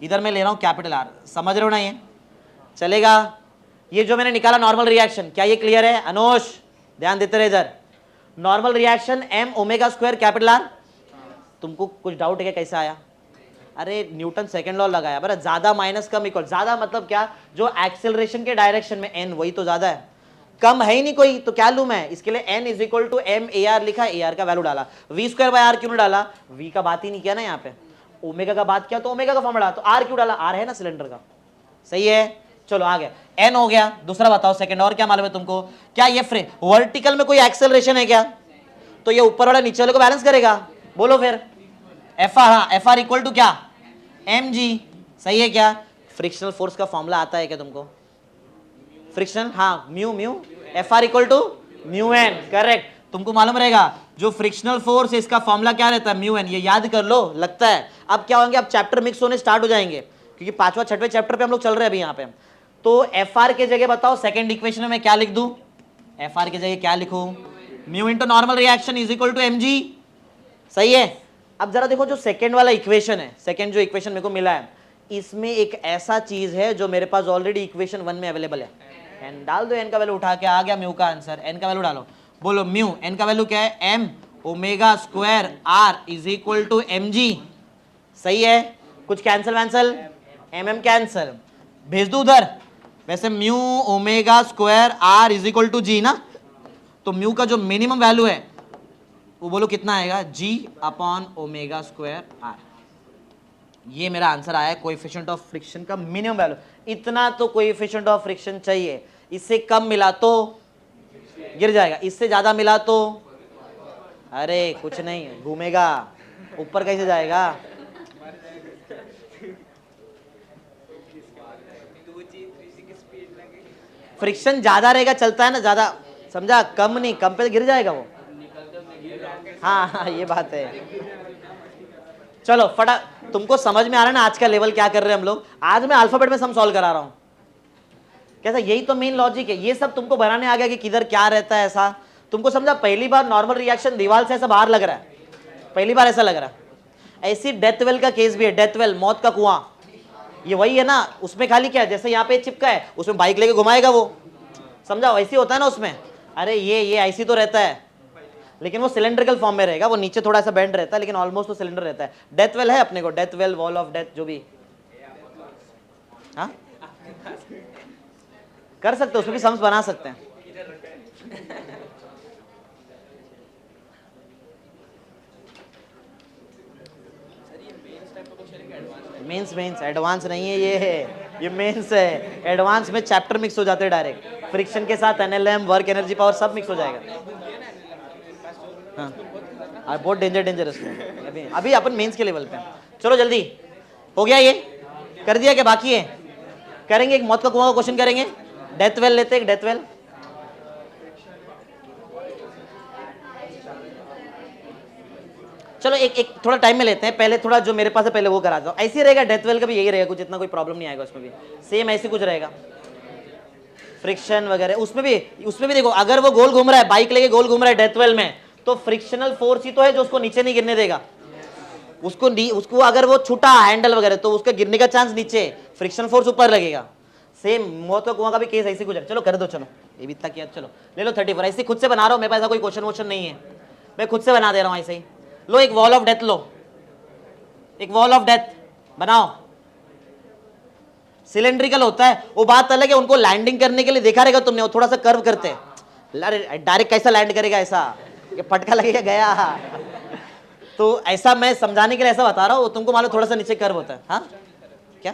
इधर मैं ले रहा हूँ कैपिटल आर, समझ रहे हो ना? ये चलेगा? ये जो मैंने निकाला नॉर्मल रिएक्शन, क्या ये क्लियर है? अनुष ध्यान देते रहे इधर। Normal reaction M omega square capital R. तुमको कुछ डाउट है क्या कैसे आया? अरे न्यूटन सेकंड लॉ लगाया, बराबर। ज्यादा माइनस कम इक्वल, ज्यादा मतलब क्या? जो एक्सेलरेशन के डायरेक्शन में एन, वही तो ज्यादा है, कम है ही नहीं कोई, तो क्या लूं मैं? इसके लिए N is equal to M A R लिखा, ए आर का वैल्यू डाला। वी स्क्वायर बाय आर क्यों नहीं डाला? वी का बात ही नहीं किया ना यहाँ पे। ओमेगा का बात किया तो ओमेगा का फॉर्मूला, तो आर क्यों डाला? आर है ना सिलेंडर का, सही है। चलो आ गया, एन हो गया। दूसरा बताओ सेकंड, और क्या मालूम है तुमको? क्या ये वर्टिकल में कोई एक्सेलरेशन है क्या? तो ये ऊपर वाला नीचे वाले को बैलेंस करेगा, बोलो फिर। एफ आर, हाँ एफ आर इक्वल टू क्या? एम जी, सही है क्या? फ्रिक्शनल फोर्स का फॉर्मूला आता है क्या तुमको? फ्रिक्शन, हाँ mu, mu F R equal to mu N, correct. तुमको मालूम रहेगा जो फ्रिक्शनल फोर्स है इसका फॉर्मूला क्या रहता है? Mu N. ये याद कर लो, लगता है। अब क्या होंगे, अब चैप्टर मिक्स होने स्टार्ट हो जाएंगे, क्योंकि पांचवा छठवें चैप्टर पे हम लोग चल रहे हैं अभी यहाँ पे। तो एफ आर के जगह बताओ सेकंड इक्वेशन में मैं क्या लिख दूं? एफ आर के जगह क्या लिखूं? Mu into normal reaction is equal to M G, सही है। अब जरा देखो जो सेकंड वाला इक्वेशन है, सेकंड जो इक्वेशन मेरे को मिला है, इसमें एक ऐसा चीज है जो मेरे पास ऑलरेडी इक्वेशन 1 में अवेलेबल है। एन डाल दो, एन का वैल्यू उठा के आ गया म्यू का आंसर। एन का वैल्यू डालो, बोलो म्यू, एन का वैल्यू क्या है? M omega square R is equal to M G, सही है। कुछ कैंसल वैंसल, एम एम कैंसल, भेज दो उधर। वैसे mu omega square R is equal to G ना, तो म्यू का जो मिनिमम वैल्यू है वो बोलो कितना आएगा? जी अपॉन ओमेगा स्क्वायर आर। ये मेरा आंसर आया है, कोएफिशिएंट ऑफ फ्रिक्शन का मिनिमम वैल्यू। इतना तो कोएफिशिएंट ऑफ फ्रिक्शन चाहिए, इससे कम मिला तो गिर जाएगा, इससे ज्यादा मिला तो अरे कुछ नहीं, घूमेगा, ऊपर कैसे जाएगा? फ्रिक्शन ज्यादा रहेगा, चलता है ना ज्यादा, समझा? कम नहीं, कम पे गिर जाएगा वो। हाँ हाँ ये बात है। चलो फटा, तुमको समझ में आ रहा है ना आज का लेवल क्या कर रहे हैं हम लोग? आज मैं अल्फाबेट में सम सॉल्व करा रहा हूँ, कैसा? यही तो मेन लॉजिक है। ये सब तुमको बनाने आ गया कि किधर क्या रहता है, ऐसा तुमको समझा? पहली बार नॉर्मल रिएक्शन दीवार से ऐसा बाहर लग रहा है, पहली बार ऐसा लग रहा है। ऐसी डेथ वेल का केस भी है, डेथ वेल, मौत का कुआं, ये वही है ना। उसमें खाली क्या है, जैसे यहाँ पे चिपका है, उसमें बाइक लेके घुमाएगा वो, समझा? वैसे होता है ना उसमें। अरे ये ऐसी तो रहता है, लेकिन वो सिलेंड्रिकल फॉर्म में रहेगा, वो नीचे थोड़ा सा बेंड रहता है, लेकिन ऑलमोस्ट तो सिलेंडर रहता है। डेथ वेल है अपने को, death well, wall of death, जो भी। हाँ कर सकते हो, उसमें भी सम्स बना सकते हैं। मेंस एडवांस नहीं है ये मेंस है। एडवांस में चैप्टर मिक्स हो जाते हैं डायरेक्ट, फ्रिक्शन के साथ एनएलएम, वर्क एनर्जी पावर सब मिक्स हो जाएगा। हाँ बहुत डेंजरस में अभी अपन मेंस के लेवल पे। चलो जल्दी हो गया, ये कर दिया क्या? बाकी है, करेंगे एक मौत का कुआं का क्वेश्चन करेंगे। डेथ वेल लेते हैं, डेथ वेल। चलो एक थोड़ा टाइम में लेते हैं, पहले थोड़ा जो मेरे पास है पहले वो करा दो। ऐसे रहेगा, डेथ वेल का भी यही रहेगा कुछ, इतना कोई प्रॉब्लम नहीं आएगा उसमें भी, सेम ऐसे कुछ रहेगा। फ्रिक्शन वगैरह उसमें भी देखो, अगर वो गोल घूम रहा है, बाइक लेके गोल घूम रहा है डेथ वेल में, तो फ्रिक्शनल फोर्स ही तो है जो उसको नीचे नहीं गिरने देगा। उसको अगर वो छूटा हैंडल वगैरह तो उसका गिरने का चांस नीचे, फ्रिक्शनल फोर्स ऊपर लगेगा। सेम मौत का कुआं का भी केस ऐसे कुछ है। चलो कर दो, चलो ये भी इतना किया। चलो ले लो 34, ऐसे खुद से बना रहा हूँ, मेरे पास ऐसा कोई क्वेश्चन वोश्चन नहीं है, मैं खुद से बना दे रहा हूँ ऐसे ही। लो एक वॉल ऑफ डेथ लो, एक वॉल ऑफ डेथ बनाओ। सिलेंड्रिकल होता है, वो बात अलग है, उनको लैंडिंग करने के लिए देखा रहेगा तुमने, वो थोड़ा सा कर्व करते हैं, डायरेक्ट कैसा लैंड करेगा, ऐसा ये फटका लगेगा गया। तो ऐसा मैं समझाने के लिए ऐसा बता रहा हूँ, तुमको मालूम थोड़ा सा नीचे कर्व होता है। हाँ क्या,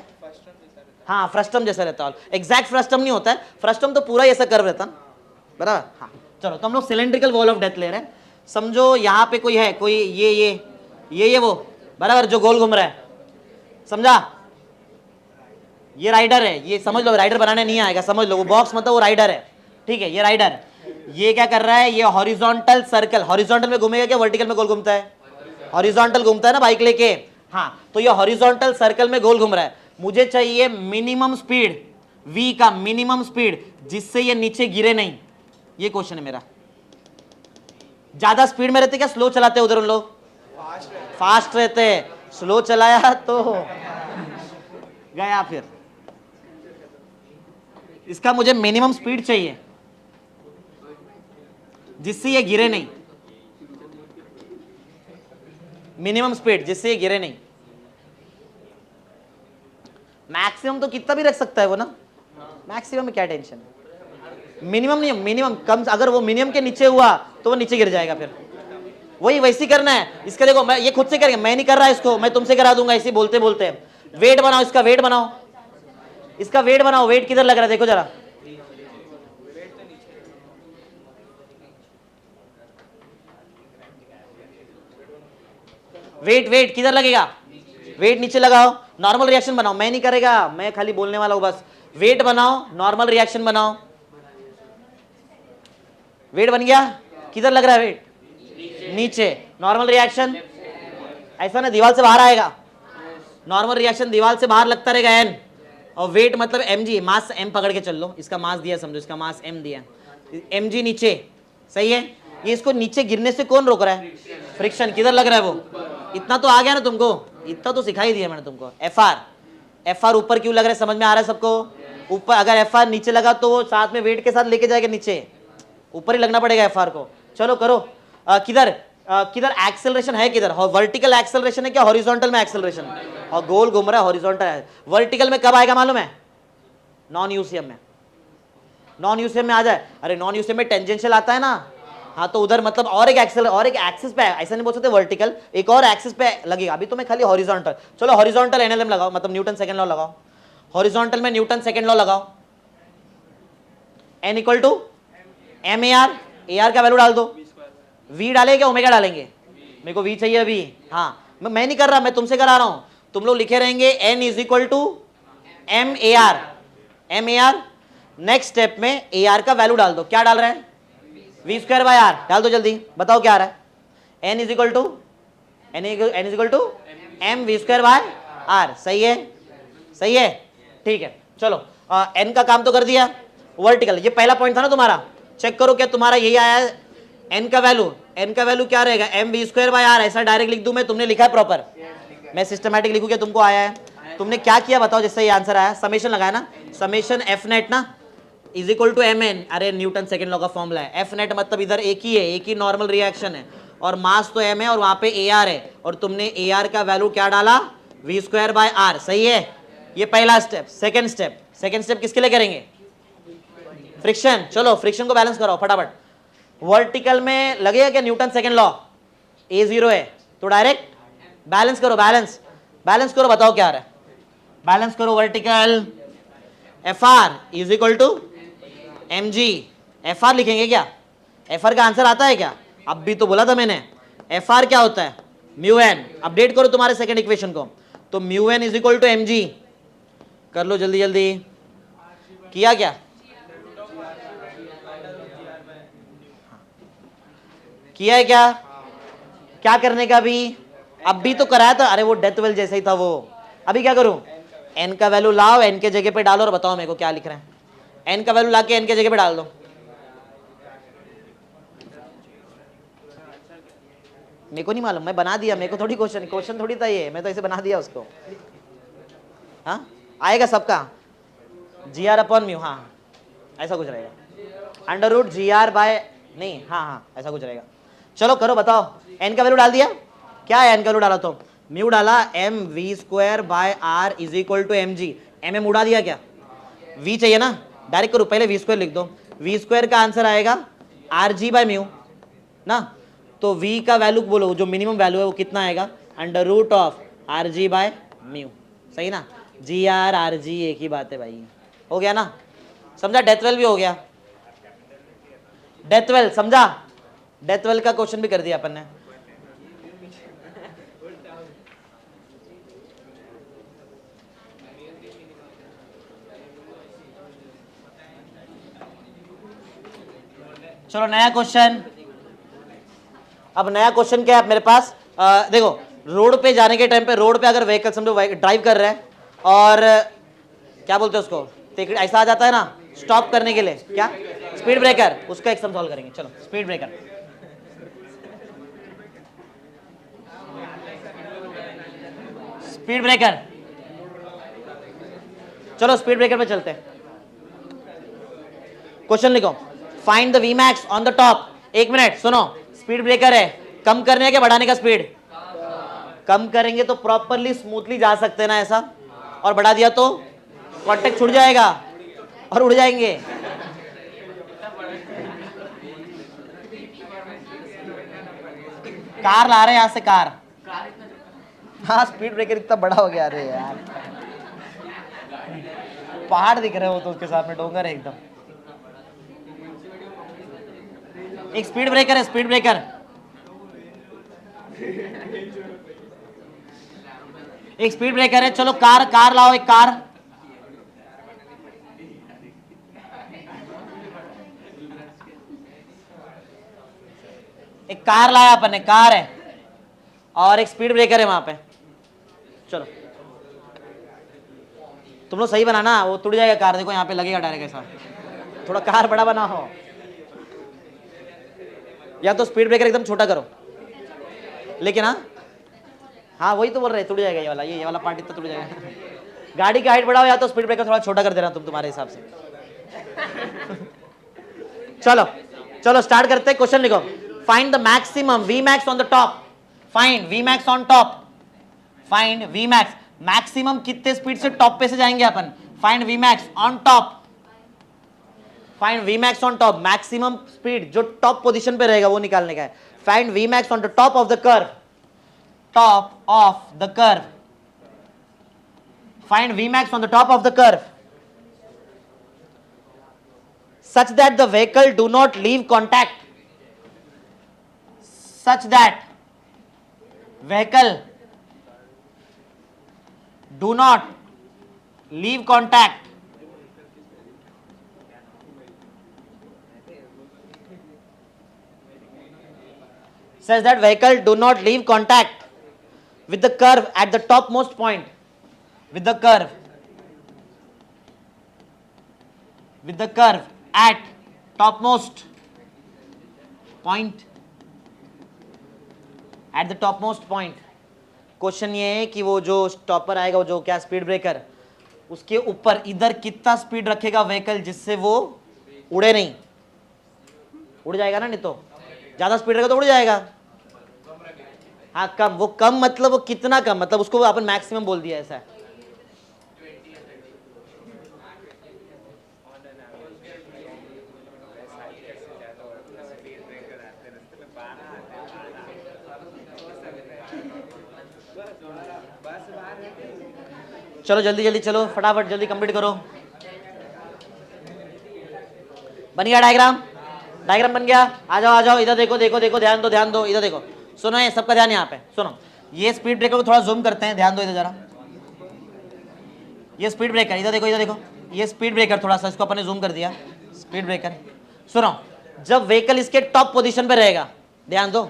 हाँ फ्रस्टम जैसा रहता है, एग्जैक्ट फ्रस्टम नहीं होता है, फ्रस्टम तो पूरा ऐसा कर्व रहता है बराबर। हाँ चलो, तो हम लोग सिलेंड्रिकल वॉल ऑफ डेथ ले रहे हैं। समझो यहाँ पे कोई है, कोई ये वो बराबर जो गोल घूम रहा है, समझा, ये राइडर है, ये समझ लो, राइडर बनाने नहीं आएगा, समझ लो, वो बॉक्स मतलब वो राइडर है, ठीक है, ये राइडर, ये क्या कर रहा है, ये हॉरिजॉन्टल सर्कल, हॉरिजॉन्टल में घूमेगा क्या वर्टिकल में गोल घूमता है, हॉरिजॉन्टल घूमता है ना बाइक लेके। हाँ तो ये हॉरिजॉन्टल सर्कल में गोल घूम रहा है, मुझे चाहिए मिनिमम स्पीड v का, मिनिमम स्पीड जिससे ये नीचे गिरे नहीं, ये क्वेश्चन है मेरा। ज्यादा स्पीड में रहते क्या स्लो चलाते उधर उन लोग, फास्ट रहते, स्लो चलाया तो गया। फिर इसका मुझे मिनिमम स्पीड चाहिए जिससे ये गिरे नहीं, मिनिमम स्पीड जिससे ये गिरे नहीं। मैक्सिमम तो कितना भी रख सकता है वो ना, मैक्सिमम में क्या टेंशन है, मिनिमम नहीं, मिनिमम कम, अगर वो मिनिमम के नीचे हुआ तो वो नीचे गिर जाएगा। फिर वही वैसी करना है इसका, देखो मैं ये खुद से करेंगे, मैं नहीं कर रहा इसको, मैं तुमसे करा दूंगा इसी बोलते बोलते। वेट बनाओ, इसका वेट बनाओ, इसका वेट बनाओ, वेट किधर लग रहा है देखो जरा, वेट वेट किधर लगेगा, वेट नीचे लगाओ, नॉर्मल रिएक्शन बनाओ, मैं नहीं करेगा, मैं खाली बोलने वाला हूं बस। वेट बनाओ, नॉर्मल रिएक्शन बनाओ, वेट बन गया, किधर लग रहा है वेट, नीचे, नॉर्मल रिएक्शन ऐसा ना दीवार से बाहर आएगा, नॉर्मल रिएक्शन दीवार से बाहर लगता रहेगा एन, और वेट मतलब mg, मास m पकड़ के चल लो, इसका मास दिया समझो, इसका मास m दिया, mg नीचे, सही है। ये इसको नीचे गिरने से कौन रोक रहा है, फ्रिक्शन, किधर लग रहा है वो, इतना तो आ गया ना तुमको, इतना तो सिखाई दिया मैंने तुमको। fr ऊपर क्यों लग रहा है, समझ में आ रहा है सबको, ऊपर, अगर fr नीचे लगा तो वो साथ में वेट के साथ लेके जाएगा नीचे, ऊपर ही लगना पड़ेगा fr को। चलो करो, किधर किधर एक्सेलरेशन है, किधर वर्टिकल एक्सेलरेशन है क्या, हॉरिजॉन्टल में एक्सेलरेशन, और गोल घूम रहा है, हॉरिजॉन्टल है। वर्टिकल में कब आएगा मालूम है, नॉन यूसीएम में, नॉन यूसीएम में आ जाए, अरे नॉन यूसीएम में टेंजेंशियल आता है ना, हाँ तो उधर मतलब और एक एक्सेल, और एक एक्सिस पे, ऐसा नहीं बोल सकते वर्टिकल, एक और एक्सिस पे लगेगा, अभी तो मैं खाली हॉरिजॉन्टल। चलो हॉरिजॉन्टल एनएलएम लगाओ, मतलब न्यूटन सेकंड लॉ लगाओ, हॉरिजॉन्टल में न्यूटन सेकंड लॉ लगाओ, n equal to M A R, A R का वैल्यू डाल दो, v डालेंगे ओमेगा डालेंगे, मेरे को v चाहिए अभी, हाँ मैं नहीं कर रहा, मैं तुमसे करा रहा हूं, तुम लोग लिखे रहेंगे n is equal to M A R, M A R, next step में ए आर का वैल्यू डाल दो, क्या डाल रहे हैं, वी स्क्वायर बाय आर, डाल दो जल्दी, बताओ क्या आ रहा है, n is equal to M V square by R, सही है, सही है, ठीक है। चलो n का काम तो कर दिया, वर्टिकल, ये पहला पॉइंट था ना तुम्हारा, चेक करो क्या तुम्हारा यही आया है, n का वैल्यू क्या रहेगा, M V square by R, ऐसा डायरेक्ट लिख दूं मैं, तुमने लिखा है प्रॉपर, मैं सिस्टमैटिक लिखूं क्या, तुमको आया है, तुमने क्या किया बताओ जिससे ये आंसर आया, समेशन लगाया ना, समेशन एफ नेट ना is equal to M N, अरे न्यूटन सेकंड लॉ का फॉर्मूला है, एफ नेट मतलब इधर एक ही है, एक ही नॉर्मल रिएक्शन है, और मास तो एम है और वहां पे ए आर है, और तुमने ए आर का वैल्यू क्या डाला, वी स्क्वायर बाय आर, सही है। ये पहला स्टेप। सेकंड स्टेप किसके लिए करेंगे, फ्रिक्शन, चलो फ्रिक्शन को बैलेंस कराओ फटाफट। वर्टिकल में लगेगा क्या न्यूटन सेकंड लॉ, ए जीरो है तो डायरेक्ट बैलेंस करो, बैलेंस करो, बताओ क्या आ रहा है, बैलेंस करो, vertical F R is equal to M G, F R लिखेंगे क्या, एफ आर का आंसर आता है क्या, अब भी तो बोला था मैंने, एफ आर क्या होता है, म्यू एन, अपडेट करो तुम्हारे सेकंड इक्वेशन को, तो mu N is equal to M G, कर लो जल्दी जल्दी, किया क्या, किया है क्या, क्या करने का अब भी तो कराया था, अरे वो डेथ वेल जैसा ही था वो, अभी क्या करूं, एन का वैल्यू लाओ, एन के जगह पे डालो और बताओ मेरे को क्या लिख रहे हैं, एन का वैल्यू लाके एन के जगह पे डाल दो, मेरे को नहीं मालूम, मैं बना दिया, मेरे को थोड़ी क्वेश्चन थोड़ी था ये, मैं तो ऐसे बना दिया उसको, हाँ आएगा सबका, जी आर अपॉन म्यू, हाँ ऐसा कुछ रहेगा, under root G R by, नहीं हाँ ऐसा कुछ रहेगा। चलो करो बताओ, एन का वैल्यू डाल दिया, क्या है एन का वैल्यू डाला, तो म्यू डाला, M V square by R is equal to M G, M उड़ा दिया क्या, v चाहिए ना, डायरेक्ट करो, पहले v स्क्वायर लिख दो, v स्क्वायर का आंसर आएगा आर जी बाय म्यू ना, तो v का वैल्यू बोलो जो मिनिमम वैल्यू है वो कितना आएगा, under root of R G by mu, सही ना, जी आर जी एक ही बात है भाई, हो गया ना, समझा, डेथ वेल भी हो गया, डेथ वेल समझा, डेथ वेल का क्वेश्चन भी कर दिया अपन ने। चलो नया क्वेश्चन, अब नया क्वेश्चन क्या है मेरे पास, देखो रोड पे जाने के टाइम पे, रोड पे अगर व्हीकल समझो ड्राइव कर रहे हैं और क्या बोलते हैं उसको, ऐसा आ जाता है ना स्टॉप करने के लिए, क्या स्पीड ब्रेकर, उसका एक सम सॉल्व करेंगे, चलो स्पीड ब्रेकर, स्पीड ब्रेकर, चलो स्पीड ब्रेकर पे चलते हैं, क्वेश्चन लिखो, find the V max on the top, एक मिनट सुनो, स्पीड ब्रेकर है, कम करने के बढ़ाने का स्पीड, कम करेंगे तो प्रॉपरली स्मूथली जा सकते हैं ना ऐसा, और बढ़ा दिया तो कॉन्टेक्ट छूट जाएगा और उड़ जाएंगे, कार ला रहे हैं यहां से कार, हाँ स्पीड ब्रेकर इतना बड़ा हो गया, अरे यार पहाड़ दिख रहे हो तो उसके साथ में डोंगर है एकदम, एक स्पीड ब्रेकर है, स्पीड ब्रेकर, एक स्पीड ब्रेकर है, चलो कार, कार लाओ एक कार, एक कार लाया अपन ने, कार है और एक स्पीड ब्रेकर है वहां पे, चलो तुम लोग सही बनाना, वो टूट जाएगा कार, देखो यहाँ पे लगेगा डायरेक्ट ऐसा, थोड़ा कार बड़ा बना हो, या तो स्पीड ब्रेकर एकदम छोटा करो, लेकिन हाँ वही तो बोल रहे, टूट जाएगा ये वाला पार्ट इतना टूट जाएगा, गाड़ी की हाइट बढ़ाओ या तो स्पीड ब्रेकर थोड़ा छोटा कर देना तुम तुम्हारे हिसाब से। चलो चलो स्टार्ट करते हैं, क्वेश्चन लिखो, find the maximum V max on the top, find V max on top, find V max, maximum कितने स्पीड से टॉप पे से जाएंगे अपन, find V max on top, find V max on top, maximum speed जो top position पे रहेगा वो निकालने का है, find V max on the top of the curve, top of the curve, find Vmax on the top of the curve such that the vehicle do not leave contact, such that vehicle do not leave contact such that vehicle do not leave contact with the curve at the topmost point, with the curve at topmost point, at the topmost point, question ये है कि वो जो stopper आएगा, वो जो क्या speed breaker, उसके ऊपर इधर कितना स्पीड रखेगा व्हीकल जिससे वो उड़े नहीं, उड़ जाएगा ना, नहीं तो ज्यादा स्पीड रहेगा तो उड़ जाएगा, हाँ कम, वो कम मतलब वो कितना कम, मतलब उसको अपन मैक्सिमम बोल दिया ऐसा है, चलो जल्दी जल्दी चलो, फटाफट जल्दी कंप्लीट करो, बन गया डायग्राम, डायग्राम बन गया, आ जाओ आ जाओ, इधर देखो देखो देखो, ध्यान दो ध्यान दो, इधर देखो, सुनो ये सबका ध्यान यहाँ पे, सुनो ये स्पीड ब्रेकर को थोड़ा जूम करते हैं, ध्यान दो इधर जरा, ये स्पीड ब्रेकर, इधर देखो इधर देखो, ये स्पीड ब्रेकर, थोड़ा सा इसको अपन ने जूम कर दिया, स्पीड ब्रेकर, सुनो जब व्हीकल इसके टॉप पोजीशन पे रहेगा, ध्यान दो,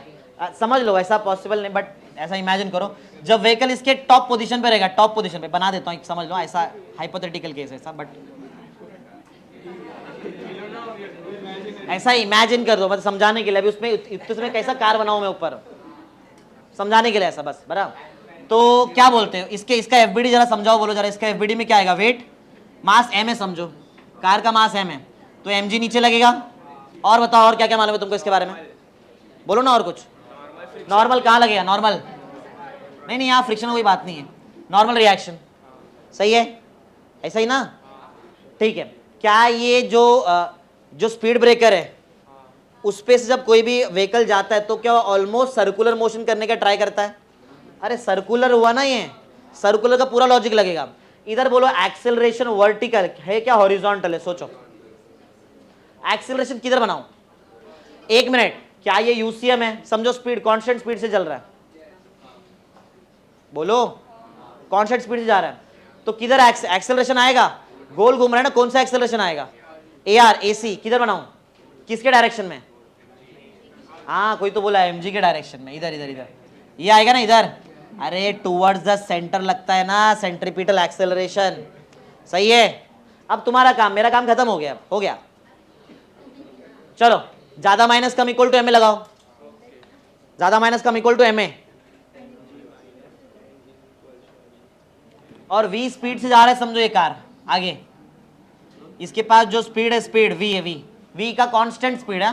समझ लो ऐसा पॉसिबल नहीं बट ऐसा इमेजिन करो, जब व्हीकल इसके टॉप पोजीशन पे रहेगा, टॉप पोजीशन पे बना देता हूँ, समझ लो ऐसा हाइपोथेटिकल केस ऐसा, बट ऐसा इमेजिन कर दो, मतलब समझाने के लिए, अभी उसमें कैसा कार बनाऊं मैं ऊपर, समझाने के लिए ऐसा बस बराबर, तो क्या बोलते हो इसके, इसका एफबीडी जरा समझाओ, बोलो जरा, इसका एफबीडी में क्या आएगा, वेट मास एम है, समझो कार का मास एम है, तो एम जी नीचे लगेगा, और बताओ और क्या क्या मालूम है तुमको इसके बारे में, बोलो ना और कुछ, नॉर्मल कहाँ लगेगा, नॉर्मल नहीं नहीं, यहाँ फ्रिक्शन कोई बात नहीं है, नॉर्मल रिएक्शन, सही है, ऐसा ही ना, ठीक है। क्या ये जो स्पीड ब्रेकर है उस पे से जब कोई भी व्हीकल जाता है तो क्या ऑलमोस्ट सर्कुलर मोशन करने का ट्राई करता है? अरे सर्कुलर हुआ ना, ये सर्कुलर का पूरा लॉजिक लगेगा। इधर बोलो एक्सेलरेशन वर्टिकल है क्या हॉरिजॉन्टल है? सोचो एक्सेलरेशन किधर बनाऊं? एक मिनट, क्या ये यूसीएम है? समझो स्पीड कांस्टेंट स्पीड से चल रहा है, बोलो कांस्टेंट स्पीड से जा रहा है, तो किधर एक्सेलरेशन आएगा? गोल घूम रहा है ना, कौन सा एक्सेलरेशन आएगा? AR AC. किधर बनाऊं? किसके डायरेक्शन में? हाँ कोई तो बोला एमजी के डायरेक्शन में, इधर इधर इधर, ये आएगा ना इधर। अरे टुवर्ड्स द सेंटर लगता है ना सेंट्रीपिटल एक्सेलरेशन, सही है। अब तुम्हारा काम, मेरा काम खत्म हो गया, हो गया। चलो ज्यादा माइनस कम इक्वल टू एम ए लगाओ, ज्यादा माइनस कम इक्वल टू एम ए, और v स्पीड से जा रहा है समझो ये कार आगे, इसके पास जो स्पीड है स्पीड v है, v का कांस्टेंट स्पीड है,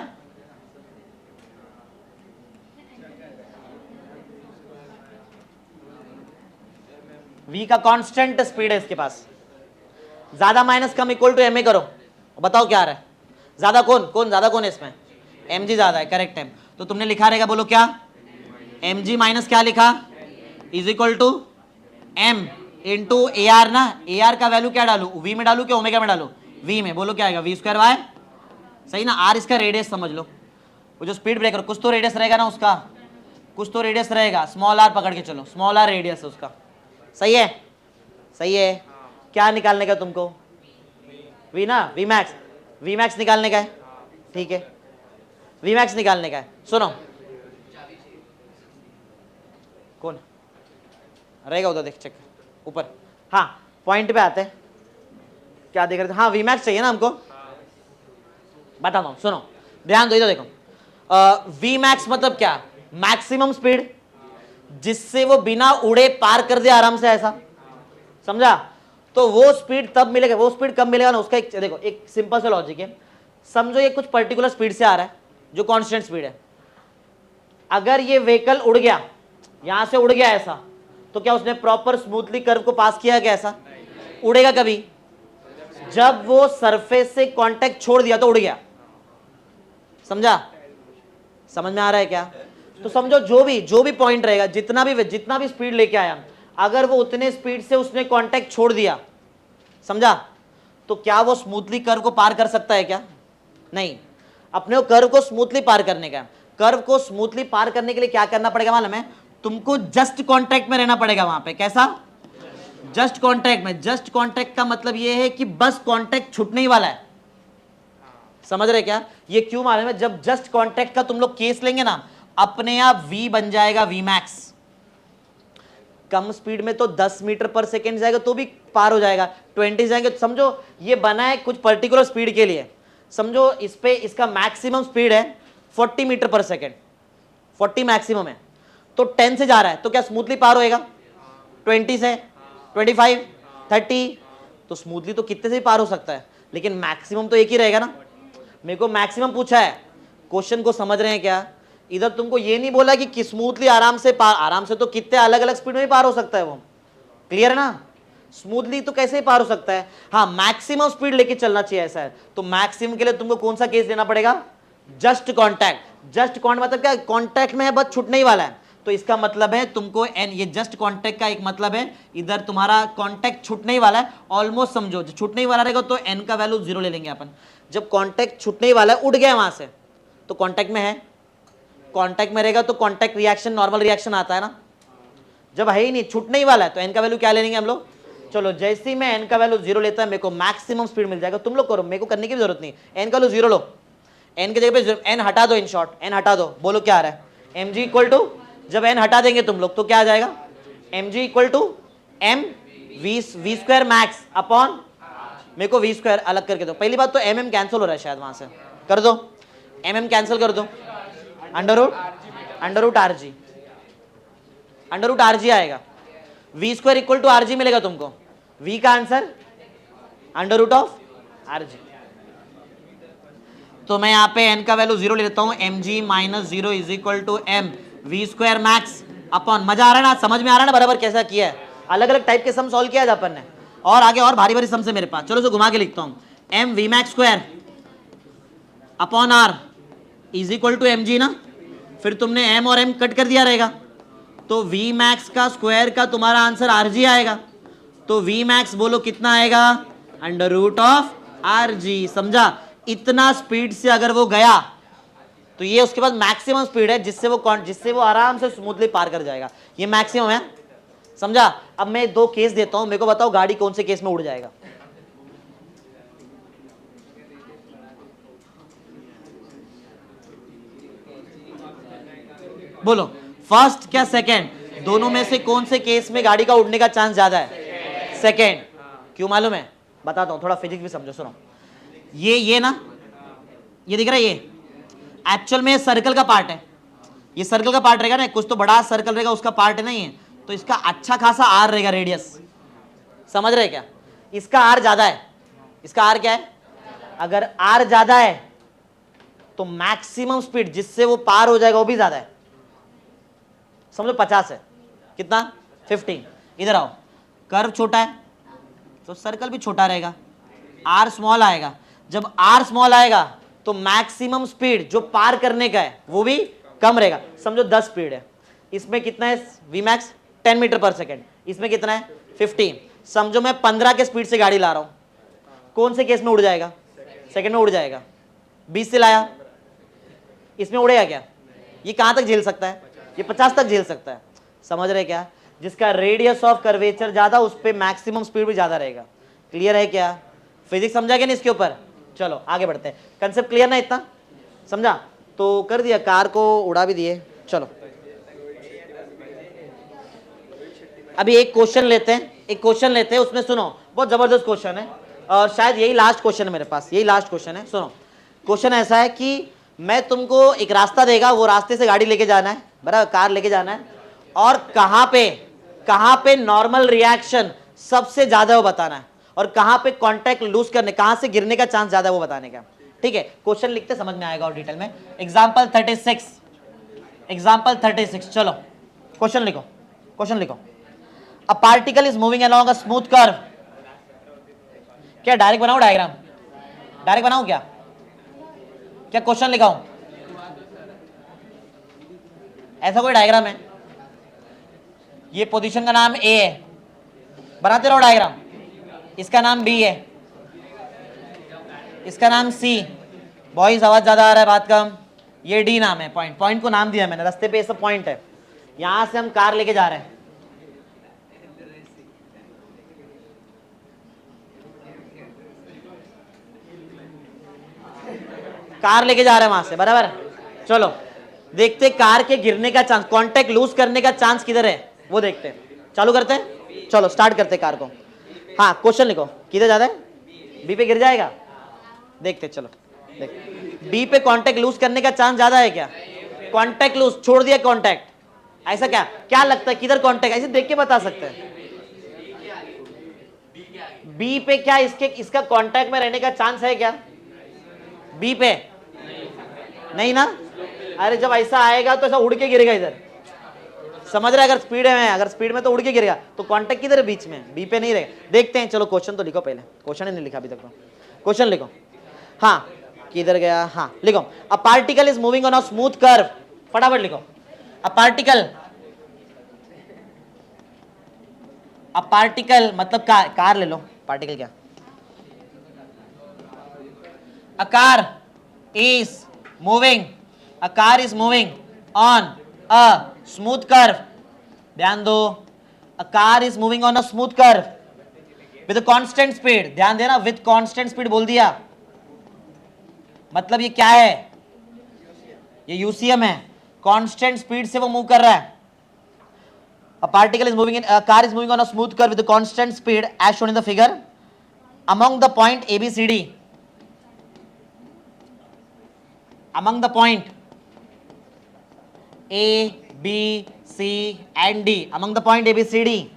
v का कांस्टेंट स्पीड है इसके पास। ज्यादा माइनस कम इक्वल टू एम ए करो, बताओ क्या आ रहा है? ज्यादा कौन ज्यादा कौन है इसमें? mg ज्यादा है, करेक्ट है। तो तुमने लिखा रहेगा, बोलो क्या? mg माइनस क्या लिखा? Is equal to m into A R ना। ए आर का वैल्यू क्या डालू? v में डालू क्या ओमेगा में डालू? v में। बोलो क्या आएगा? v स्क्वायर वाई, सही ना। r इसका रेडियस समझ लो, वो जो स्पीड ब्रेकर कुछ तो रेडियस रहेगा ना उसका, कुछ तो रेडियस रहेगा, स्मॉल r पकड़ के चलो, स्मॉल r रेडियस है उसका, सही है, सही है। क्या निकालने का तुमको? v ना, v मैक्स निकालने का है, ठीक है, v मैक्स निकालने का है। सुनो कौन रहेगा उधर, देख चेक ऊपर, हाँ पॉइंट पे आते हैं, क्या देख रहे थे? हाँ वी मैक्स चाहिए ना हमको, बताता हूँ, सुनो ध्यान दो, इधर देखो। वी मैक्स मतलब क्या? मैक्सिमम स्पीड जिससे वो बिना उड़े पार कर दे आराम से, ऐसा समझा? तो वो स्पीड तब मिलेगा, वो स्पीड कब मिलेगा ना, उसका एक देखो, एक सिंपल सा लॉजिक है। समझो ये कुछ पर्टिकुलर स्पीड से आ रहा है जो कांस्टेंट स्पीड है, अगर ये व्हीकल उड़ गया, यहां से उड़ गया ऐसा, तो क्या उसने प्रॉपर स्मूथली कर्व को पास किया क्या? ऐसा उड़ेगा कभी जब वो सरफेस से कांटेक्ट छोड़ दिया तो उड़ गया, समझा? समझ में आ रहा है क्या? तो समझो जो भी पॉइंट रहेगा, जितना भी स्पीड लेके आया, अगर वो उतने स्पीड से उसने कांटेक्ट छोड़ दिया, समझा, तो क्या वो स्मूथली कर्व को पार कर सकता है क्या? नहीं। अपने को कर्व को स्मूथली पार करने का, कर्व को स्मूथली पार करने के लिए क्या करना पड़ेगा मालूम है? तुमको जस्ट कांटेक्ट में रहना पड़ेगा वहां पे। कैसा? जस्ट कांटेक्ट में। जस्ट कांटेक्ट का मतलब ये है कि बस कांटेक्ट छूटने ही वाला है, समझ रहे क्या? ये क्यों मालूम है? जब जस्ट कांटेक्ट का तुम लोग केस लेंगे ना, अपने आप v बन जाएगा v मैक्स। कम स्पीड में तो 10 मीटर पर सेकेंड जाएगा तो भी पार हो जाएगा, 20 जाएंगे। समझो ये बना है कुछ पर्टिकुलर स्पीड के लिए, समझो इस पे इसका मैक्सिमम स्पीड है 40 मीटर पर सेकेंड, 40 मैक्सिमम है, तो 10 से जा रहा है तो क्या स्मूथली पार होएगा? 20 से, 25, 30, तो स्मूथली तो कितने से भी पार हो सकता है, लेकिन मैक्सिमम तो एक ही रहेगा ना। मेरे को मैक्सिमम पूछा है, क्वेश्चन को समझ रहे हैं क्या? इधर तुमको ये नहीं बोला कि स्मूथली आराम से पार, आराम से तो कितने अलग अलग स्पीड में भी पार हो सकता है वो, क्लियर है ना? स्मूथली तो कैसे ही पार हो सकता है, हाँ मैक्सिमम स्पीड लेके चलना चाहिए, ऐसा है। तो मैक्सिमम के लिए तुमको कौन सा केस लेना पड़ेगा? Just contact. जस्ट कॉन्टैक्ट मतलब क्या? कॉन्टैक्ट में है बस छूटने ही वाला है, तो इसका मतलब है तुमको एन, ये जस्ट कॉन्टैक्ट का एक मतलब है इधर तुम्हारा कॉन्टैक्ट छूटने ही वाला है, ऑलमोस्ट समझो छूटने ही वाला रहेगा तो एन का वैल्यू 0 ले लेंगे अपन। जब कॉन्टैक्ट छूटने ही वाला है, उड़ गया वहां से, तो कॉन्टैक्ट में है, कॉन्टैक्ट में रहेगा तो कॉन्टैक्ट रिएक्शन, नॉर्मल रिएक्शन आता है ना। जब है ही नहीं, छूटने ही वाला है, तो एन का वैल्यू क्या ले लेंगे हम लोग? चलो जैसे ही मैं एन का वैल्यू 0 लेता है, मेरे को मैक्सिमम स्पीड मिल जाएगा। तुम लोग करो, मेरे को करने की जरूरत नहीं, एन का वैल्यू 0 लो, एन की जगह पे एन हटा दो, इन शॉर्ट एन हटा दो, बोलो क्या आ रहा है? एम जी इक्वल टू, जब एन हटा देंगे तुम लोग तो क्या आ जाएगा? M G equal to M V square max upon, मेरे को वी स्क्वायर अलग करके दो। पहली बात तो एम एम कैंसिल हो रहा है शायद, वहां से कर दो, एम एम कैंसिल कर दो, अंडर रूट आर जी आएगा, V square equal to R G मिलेगा तुमको, वी का answer under root of R G. तो मैं यहाँ पे एन का वैल्यू 0 ले लेता हूँ, M G minus 0 is equal to M V square max upon, मजा आ रहा है ना? समझ में आ रहा है ना बराबर कैसा किया है? अलग अलग टाइप के सम सॉल्व किया है अपन ने, और आगे और भारी भारी सम से मेरे पास, चलो इसे घुमा के लिखता हूं, M V max square upon R is equal to M G ना, फिर तुमने एम और एम कट कर दिया रहेगा, तो वी मैक्स का स्क्वायर का तुम्हारा आंसर आर जी आएगा, तो वी मैक्स बोलो कितना आएगा, under root of R G. समझा? इतना स्पीड से अगर वो गया तो ये उसके पास मैक्सिमम स्पीड है जिससे वो आराम से स्मूथली पार कर जाएगा, ये मैक्सिमम है। समझा? अब मैं 2 केस देता हूं, मेरे को बताओ गाड़ी कौन से केस में उड़ जाएगा। बोलो फर्स्ट क्या सेकंड, दोनों में से कौन से केस में गाड़ी का उड़ने का चांस ज्यादा है? सेकंड। क्यों मालूम है? बताता हूं, थोड़ा फिजिक्स भी समझो, सुनो। ये ना, ये दिख रहा है, ये एक्चुअल में सर्कल का पार्ट है, ये सर्कल का पार्ट रहेगा ना, कुछ तो बड़ा सर्कल रहेगा उसका पार्ट है ना ये, तो इसका अच्छा खासा आर रहेगा, रेडियस। समझ रहे क्या? इसका आर ज्यादा है, इसका आर क्या है? अगर आर ज्यादा है तो मैक्सिमम स्पीड जिससे वो पार हो जाएगा वो भी ज्यादा है। समझो 50 है, कितना? 15। इधर आओ, कर्व छोटा है तो सर्कल भी छोटा रहेगा, आर स्मॉल आएगा, जब आर स्मॉल आएगा तो मैक्सिमम स्पीड जो पार करने का है वो भी कम रहेगा। समझो 10 स्पीड है, इसमें कितना है वी मैक्स? 10 मीटर पर सेकेंड, इसमें कितना है? 15। समझो मैं 15 के स्पीड से गाड़ी ला रहा हूं, कौन से केस में उड़ जाएगा? सेकंड में उड़ जाएगा। 20 से लाया, इसमें उड़ेगा क्या? ये कहां तक झेल सकता है? ये 50 तक झेल सकता है। समझ रहे क्या? जिसका रेडियस ऑफ कर्वेचर ज्यादा उस पे मैक्सिमम स्पीड भी ज्यादा रहेगा। क्लियर है क्या? फिजिक्स समझा क्या नहीं इसके ऊपर? चलो आगे बढ़ते हैं। कंसेप्ट क्लियर ना? इतना समझा तो कर दिया, कार को उड़ा भी दिए। चलो अभी एक क्वेश्चन लेते हैं, उसमें सुनो, बहुत जबरदस्त क्वेश्चन है और शायद यही लास्ट क्वेश्चन है मेरे पास, यही लास्ट क्वेश्चन है। सुनो, क्वेश्चन ऐसा है कि मैं तुमको एक रास्ता देगा, वो रास्ते से गाड़ी लेके जाना है, बराबर, कार लेके जाना है, और कहां पे नॉर्मल रिएक्शन सबसे ज्यादा वो बताना है, और कहां पे कांटेक्ट लूज करने, कहां से गिरने का चांस ज्यादा है वो बताने का। ठीक है, क्वेश्चन लिखते समझ में आएगा और डिटेल में। एग्जाम्पल 36, चलो क्वेश्चन लिखो। A particle is moving along a smooth curve. क्या डायरेक्ट बनाऊं डायग्राम? डायरेक्ट बनाऊं क्या क्वेश्चन लिखाऊं? ऐसा कोई डायग्राम है, ये पोजीशन का नाम ए है, बनाते रहो डायग्राम, इसका नाम बी है, इसका नाम सी, बॉयज आवाज ज्यादा आ रहा है, बात कम, ये डी नाम है, पॉइंट को नाम दिया मैंने, रास्ते पे ये सब पॉइंट है, यहां से हम कार लेके जा रहे हैं। कार लेके जा रहे हैं वहां से, बराबर। चलो देखते कार के गिरने का चांस, कांटेक्ट लूज करने का चांस किधर है वो देखते हैं। चालू करते हैं, चलो स्टार्ट करते हैं कार को। हाँ क्वेश्चन लिखो, किधर जाता है? बी पे गिर जाएगा, देखते चलो देख। बी पे कांटेक्ट लूज करने का चांस ज्यादा है क्या? कांटेक्ट लूज, छोड़ दिया कांटेक्ट, ऐसा क्या लगता है किधर कांटेक्ट, ऐसे देख के बता सकते हैं। बी पे क्या इसका कांटेक्ट में रहने का चांस है क्या? बी पे नहीं ना, अरे जब ऐसा आएगा तो ऐसा उड़ के गिरेगा इधर, समझ रहे? अगर स्पीड में तो उड़ के गिरेगा, तो कांटेक्ट किधर है? बीच में, बी पे नहीं रहेगा। देखते हैं, चलो क्वेश्चन तो लिखो पहले, क्वेश्चन ही नहीं लिखा अभी तक तो, क्वेश्चन लिखो। हाँ किधर गया? हाँ लिखो, a particle is moving on a smooth curve, फटाफट लिखो। अ पार्टिकल मतलब कार ले लो, पार्टिकल क्या? A car is moving on a smooth curve. ध्यान दो, a car is moving on a smooth curve with a constant speed. ध्यान देना, with constant speed बोल दिया, मतलब ये क्या है? ये यूसीएम है, कांस्टेंट स्पीड से वो मूव कर रहा है। A car is moving on a smooth curve with a constant speed as shown in the figure among the point ABCD. Among the point A, B, C and D, among the point A, B, C, D,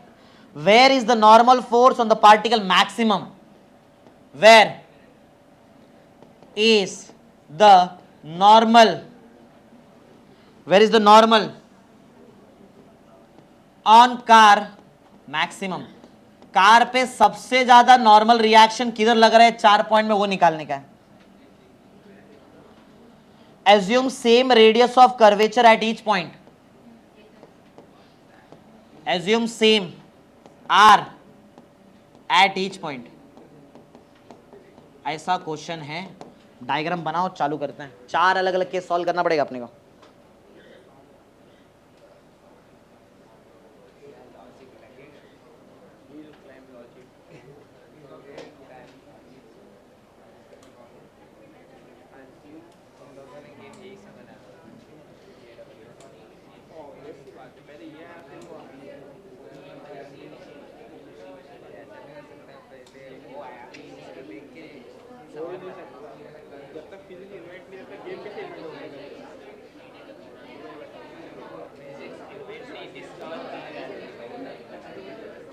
where is the normal force on the particle maximum? Where is the normal? Where is the normal on car maximum? Car पे सबसे ज्यादा normal reaction किधर लग रहा है 4 point में, वो निकालने का है। Assume same radius of curvature at each point, assume same R at each point. ऐसा क्वेश्चन है, डायग्राम बनाओ, चालू करते हैं। 4 अलग अलग केस सॉल्व करना पड़ेगा अपने को।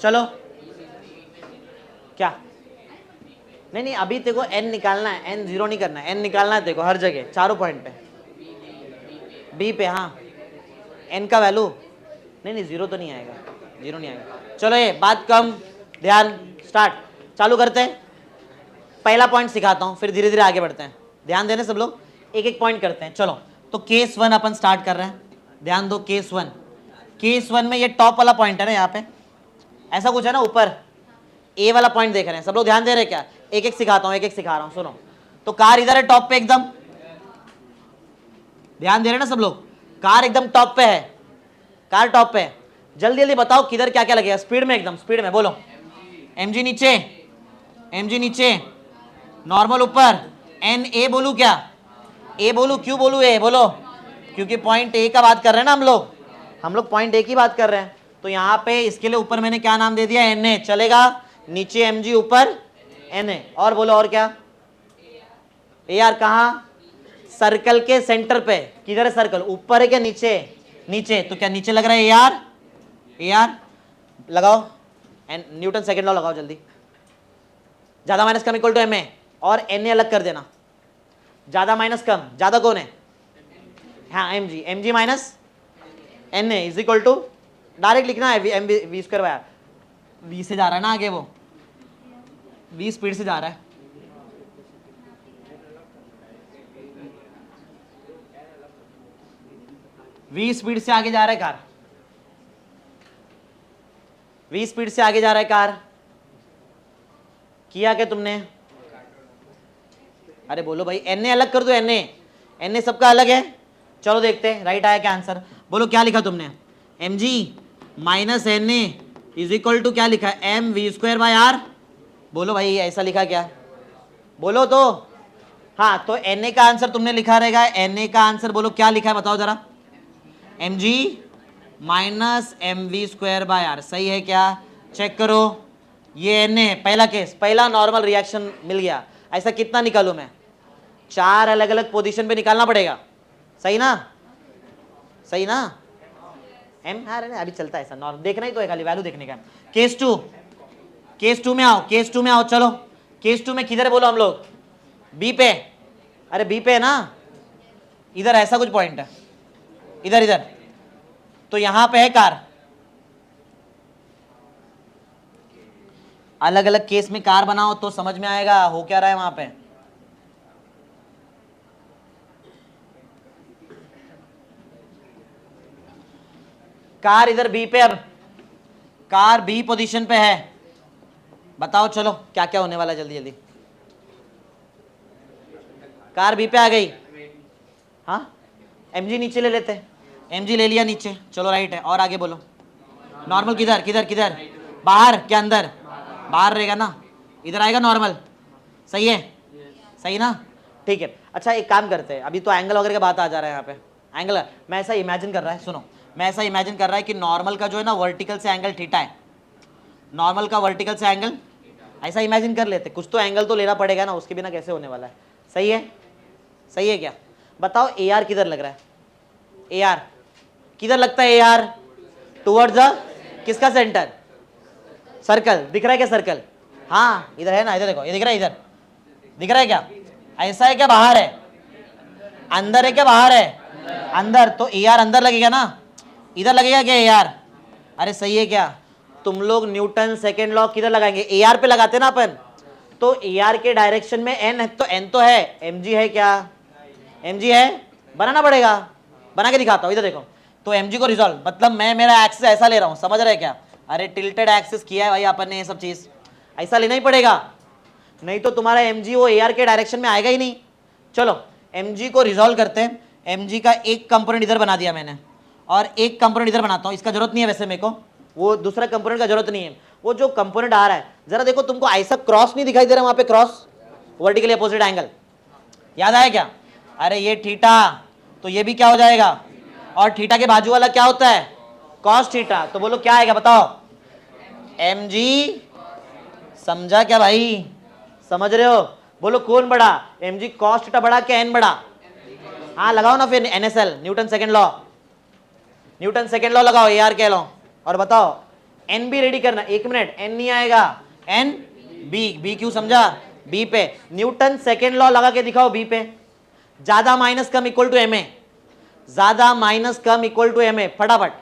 चलो क्या, नहीं अभी तेरे को n निकालना है, n जीरो नहीं करना है, n निकालना है तेरे को हर जगह, चारों पॉइंट पे, b पे। हाँ n का वैल्यू नहीं जीरो तो नहीं आएगा, जीरो नहीं आएगा। चलो ये बात कम, ध्यान, स्टार्ट, चालू करते हैं। पहला पॉइंट सिखाता हूँ, फिर धीरे धीरे आगे बढ़ते हैं। ध्यान देने सब लोग, एक एक पॉइंट करते हैं। चलो तो केस 1 अपन स्टार्ट कर रहे हैं, ध्यान दो। केस 1, केस 1 में ये टॉप वाला पॉइंट है ना, यहाँ पे ऐसा कुछ है ना, ऊपर ए वाला पॉइंट देख रहे हैं सब लोग, ध्यान दे रहे हैं क्या? एक एक सिखाता हूँ, एक एक सिखा रहा हूँ, सुनो। तो कार इधर है टॉप पे एकदम, ध्यान दे रहे हैं ना सब लोग, कार एकदम टॉप पे है, कार टॉप पे है। जल्दी जल्दी बताओ किधर क्या क्या लगेगा, स्पीड में, एकदम स्पीड में बोलो। mg नीचे, mg नीचे, नॉर्मल ऊपर, एन ए बोलू क्या? ए बोलू, क्यों बोलू ए? बोलो, क्योंकि पॉइंट ए का बात कर रहे हैं ना हम लोग पॉइंट ए की बात कर रहे हैं। तो यहाँ पे इसके लिए ऊपर मैंने क्या नाम दे दिया? एन ए, चलेगा? नीचे mg, ऊपर एन ए। और बोलो और क्या? ए आर कहाँ? सर्कल के सेंटर पे। किधर है सर्कल, ऊपर है क्या नीचे? नीचे। तो क्या नीचे लग रहा है ए आर? ए आर लगाओ, एंड न्यूटन सेकंड लॉ लगाओ जल्दी। ज्यादा माइनस कम इक्वल टू एम ए, और एन ए अलग कर देना। ज्यादा माइनस कम, ज्यादा कौन है? हाँ M G, M G minus N A is equal to, direct लिखना है M V square by R. V से जा रहा है ना आगे, वो वी स्पीड से जा रहा है। वी स्पीड से आगे जा रहा है कार, वी स्पीड से आगे जा रहा है कार। किया क्या तुमने? अरे बोलो भाई, एन ए अलग कर दो, एन ए सबका अलग है। चलो देखते हैं राइट आया क्या आंसर। बोलो क्या लिखा तुमने? M G minus N A is equal to क्या लिखा है? M V square by R. बोलो भाई ऐसा लिखा क्या? बोलो तो। हाँ तो एन ए का आंसर तुमने लिखा रहेगा, एन ए का आंसर बोलो क्या लिखा है बताओ जरा? M G minus M V square by R, सही है क्या? चेक करो, ये एन ए पहला केस, पहला नॉर्मल रिएक्शन मिल गया। ऐसा कितना निकालूं मैं? 4 अलग अलग पोजीशन पे निकालना पड़ेगा, सही ना? सही ना? एम अभी चलता है ऐसा, नॉर्मल देखना ही तो है, खाली वैल्यू देखने का। केस 2, केस 2 में आओ, केस 2 में आओ। चलो केस 2 में किधर बोलो हम लोग? बी पे। अरे बी पे है ना, इधर ऐसा कुछ पॉइंट है, इधर इधर। तो यहां पे है कार, अलग अलग केस में कार बनाओ तो समझ में आएगा हो क्या रहा है वहां पे। कार इधर बी पे, अब कार बी पोजीशन पे है। बताओ चलो क्या क्या होने वाला है, जल्दी जल्दी। कार बी पे आ गई, हाँ एमजी नीचे ले लेते, एमजी ले लिया नीचे, चलो राइट है। और आगे बोलो। नॉर्मल किधर किधर किधर? बाहर क्या अंदर? बाहर रहेगा ना, इधर आएगा नॉर्मल, सही है? सही ना? ठीक है। अच्छा एक काम करते हैं, अभी तो एंगल वगैरह का बात आ जा रहा है यहाँ पे। एंगल मैं ऐसा इमेजिन कर रहा है, सुनो, मैं ऐसा इमेजिन कर रहा है कि नॉर्मल का जो है ना वर्टिकल से एंगल थीटा है, नॉर्मल का वर्टिकल से एंगल, ऐसा इमेजिन कर लेते। कुछ तो एंगल तो लेना पड़ेगा ना, उसके बिना कैसे होने वाला है? सही है? सही है क्या? बताओ ए आर किधर लग रहा है? ए आर किधर लगता है? ए आर टुवर्ड्स द किसका सेंटर? सर्कल। दिख रहा है क्या सर्कल? हाँ इधर है ना, इधर देखो, ये दिख रहा है, इधर दिख रहा है क्या? ऐसा है क्या बाहर है? अंदर है क्या बाहर है? अंदर। तो ए आर अंदर लगेगा ना, इधर लगेगा क्या ए आर? अरे सही है क्या? तुम लोग न्यूटन सेकेंड लॉ किधर लगाएंगे, ए आर पे लगाते ना अपन, तो ए आर के डायरेक्शन में एन है, तो एन तो है, एम जी है क्या, एम जी है, बनाना पड़ेगा, बना के दिखाता हूं, इधर देखो। तो एम जी को रिजॉल्व, मतलब मैं मेरा एक्सिस ऐसा ले रहा हूं, समझ रहे क्या, अरे टिल्टेड एक्सिस किया है भाई अपन ने, ये सब चीज ऐसा लेना ही पड़ेगा, नहीं तो तुम्हारा एम जी वो ए आर के डायरेक्शन में आएगा ही नहीं। चलो एम जी को रिजॉल्व करते हैं। एम जी का एक कंपोनेंट इधर बना दिया मैंने, और एक कंपोनेंट इधर बनाता हूँ, इसका जरूरत नहीं है वैसे मेरे को, वो दूसरा कंपोनेंट का जरूरत नहीं है। वो जो कंपोनेंट आ रहा है, जरा देखो तुमको ऐसा क्रॉस नहीं दिखाई दे रहा वहां पे, क्रॉस वर्टिकली अपोजिट एंगल, याद आया क्या, अरे ये थीटा, तो ये भी क्या हो जाएगा, और थीटा के बाजू वाला क्या होता है, कॉस थीटा, तो बोलो क्या आएगा बताओ, एम जी, समझा क्या भाई, समझ रहे हो, बोलो कौन बड़ा, एम जी कॉस थीटा बड़ा क्या एन बड़ा, हाँ लगाओ ना फिर NSL, Newton second law, Newton second law लगाओ, ए आर के लॉ, और बताओ एन बी रेडी करना, एक मिनट, एन नहीं आएगा, एन बी, बी क्यों समझा, बी पे न्यूटन सेकेंड लॉ लगा के दिखाओ, बी पे ज्यादा माइनस कम इक्वल टू एम ए, ज्यादा माइनस कम इक्वल टू एम ए, फटाफट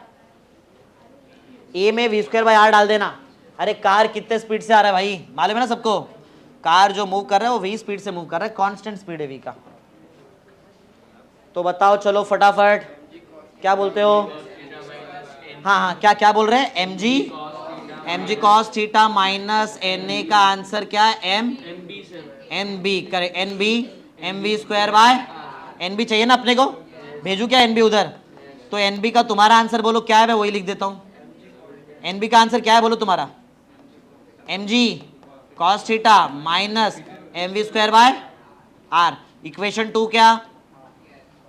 ए में वी स्क्वायर बाय आर डाल देना। अरे कार कितने स्पीड से आ रहा है भाई, मालूम है ना सबको, कार जो मूव कर रहा है वो वी स्पीड से मूव कर रहा है, कांस्टेंट स्पीड है वी का। तो बताओ चलो फटाफट, क्या बोलते हो, हाँ हाँ क्या क्या बोल रहे हैं, M G cos theta minus N A का आंसर क्या है, एन बी करे, N B M B square by, N B चाहिए ना अपने को, भेजू क्या एन बी उधर, तो एन बी का तुम्हारा आंसर बोलो क्या है, मैं वही लिख देता हूँ, एन बी का आंसर क्या है बोलो तुम्हारा, M G cos theta minus M V square by R, equation 2 क्या,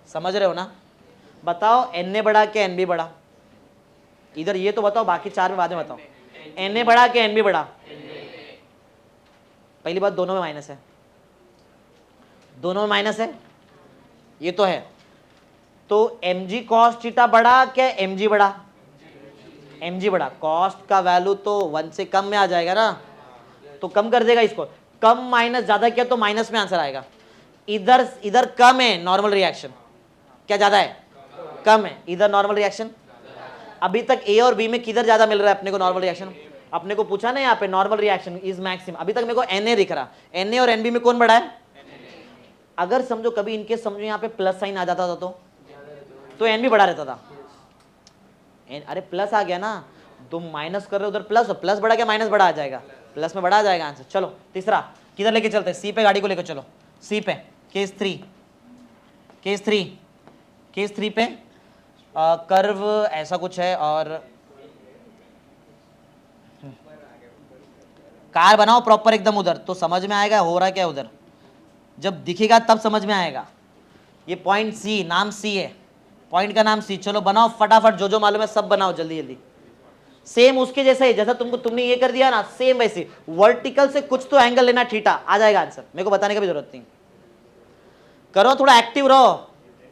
समझ रहे हो ना, बताओ एन ए बड़ा क्या एन बी बड़ा, इधर ये तो बताओ, बाकी चार में बाद में बताओ, एन ए बड़ा क्या एन बी बड़ा, पहली बात दोनों में माइनस है, दोनों में माइनस है, ये तो है, तो एम जी कॉस थीटा बड़ा क्या एम जी बड़ा, एम जी बड़ा, कॉस्ट का वैल्यू तो 1 से कम में आ जाएगा ना, तो कम कर देगा इसको, कम माइनस ज्यादा किया तो माइनस में आंसर आएगा, इधर इधर कम है नॉर्मल रिएक्शन, क्या ज्यादा है, कम है, इधर नॉर्मल रिएक्शन, अभी तक ए और बी में किधर ज्यादा मिल रहा है अपने को नॉर्मल रिएक्शन, अपने को पूछा ना यहाँ पे नॉर्मल रिएक्शन इज मैक्सिमम, अभी तक मेरे को एन ए दिख रहा, एन ए और एन बी में कौन बड़ा है, अगर समझो कभी इनके समझो यहाँ पे प्लस साइन आ जाता था तो एन बी बड़ा रहता था, अरे प्लस आ गया ना, तुम माइनस कर रहे हो उधर प्लस, प्लस बड़ा क्या माइनस बड़ा आ जाएगा, प्लस में बड़ा आ जाएगा आंसर। चलो तीसरा किधर लेके चलते हैं, सी पे गाड़ी को लेकर चलो, सी पे केस 3, केस 3 पे कर्व ऐसा कुछ है, और कार बनाओ प्रॉपर एकदम उधर, तो समझ में आएगा हो रहा क्या उधर, जब दिखेगा तब समझ में आएगा, ये पॉइंट सी, नाम सी है, पॉइंट का नाम सी, चलो बनाओ फटाफट, जो जो मालूम है सब बनाओ जल्दी जल्दी, सेम उसके जैसा ही, जैसा तुमने ये कर दिया ना सेम वैसे, वर्टिकल से कुछ तो एंगल लेना, थीटा आ जाएगा आंसर, मेरे को बताने की भी जरूरत नहीं, करो थोड़ा एक्टिव रहो,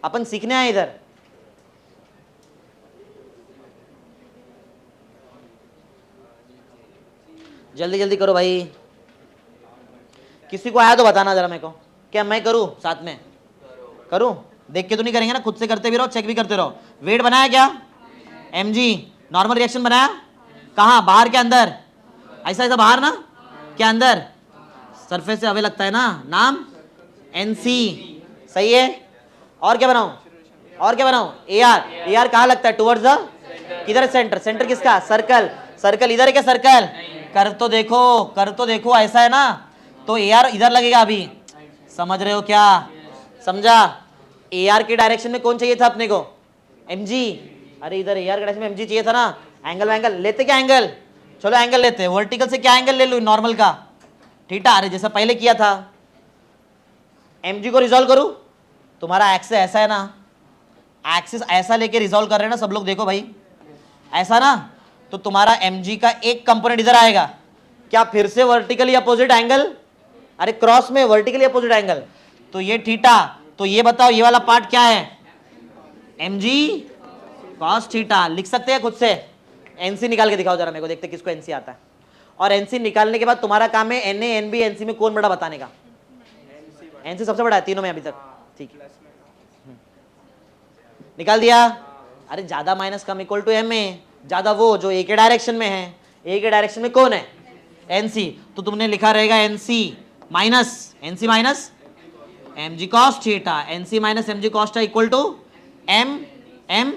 अपन सीखने आए इधर, जल्दी जल्दी करो भाई, किसी को आया तो बताना जरा मेरे को, क्या मैं करूं साथ में, करूं, देख के तो नहीं करेंगे ना, खुद से करते भी रहो, चेक भी करते रहो। वेट बनाया क्या, एम जी नॉर्मल रिएक्शन बनाया, कहाँ बाहर के अंदर, ऐसा ऐसा बाहर ना, क्या अंदर, सरफेस से हवे लगता है ना, नाम एन सी, सही है, और क्या बनाऊं, और क्या बनाऊं, ए आर कहाँ लगता है, टुवर्ड्स द, किधर सेंटर, सेंटर किसका, सर्कल, सर्कल इधर है क्या, सर्कल कर तो देखो, कर तो देखो, ऐसा है ना, तो ए आर इधर लगेगा अभी, समझ रहे हो क्या, समझा, ए आर के डायरेक्शन में कौन चाहिए था अपने को, एम जी, अरे इधर ए आर के डायरेक्शन में एम जी चाहिए था ना, एंगल लेते क्या एंगल, चलो एंगल लेते हैं, वर्टिकल से क्या एंगल ले लूँ नॉर्मल का, थीटा, अरे जैसा पहले किया था, एम जी को रिजॉल्व करूँ, तुम्हारा एक्सिस ऐसा है ना, एक्सिस ऐसा लेके रिजॉल्व कर रहे हैं ना सब लोग, देखो भाई ऐसा ना, तो तुम्हारा एम जी का एक कंपोनेंट इधर आएगा, क्या फिर से वर्टिकली अपोजिट एंगल, अरे क्रॉस में वर्टिकली अपोजिट एंगल, तो ये थीटा, तो ये बताओ ये वाला पार्ट क्या है, एम जी कॉस थीटा, लिख सकते हैं खुद से, एनसी निकाल के दिखाओ जरा मेरे को, देखते किसको एनसी आता है, और एनसी निकालने के बाद तुम्हारा काम है N A N B NC में कौन बड़ा बताने का, एनसी सबसे बड़ा है तीनों में अभी तक, ठीक है निकाल दिया, अरे ज्यादा माइनस कम इक्वल टू एम ए, ज्यादा वो जो ए के डायरेक्शन में है, ए के डायरेक्शन में कौन है, एनसी, तो तुमने लिखा रहेगा NC minus M G cos theta, NC minus M G cos theta equal to M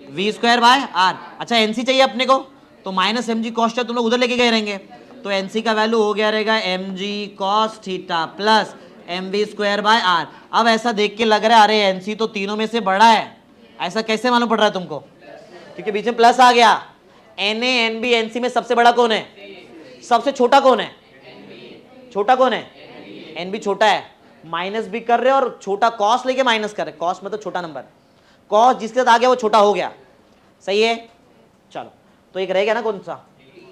V square by R. अच्छा एनसी चाहिए अपने को, तो minus M G cos theta तुम लोग उधर लेके गए रहेंगे, तो एनसी का वैल्यू हो गया रहेगा M G cos theta plus M V square by R. अब ऐसा देख के लग रहा है अरे एनसी तो तीनों में से बड़ा है, ऐसा कैसे मालूम पड़ रहा है तुमको, क्योंकि बीच में प्लस आ गया। N A N B NC में सबसे बड़ा कौन है, सबसे छोटा कौन है, छोटा कौन है, एन बी छोटा है, माइनस भी कर रहे और छोटा कॉस लेके माइनस कर रहे, कॉस मतलब छोटा नंबर, कॉस जिसके साथ आ गया वो छोटा हो गया, सही है। चलो तो एक रह गया ना, कौन सा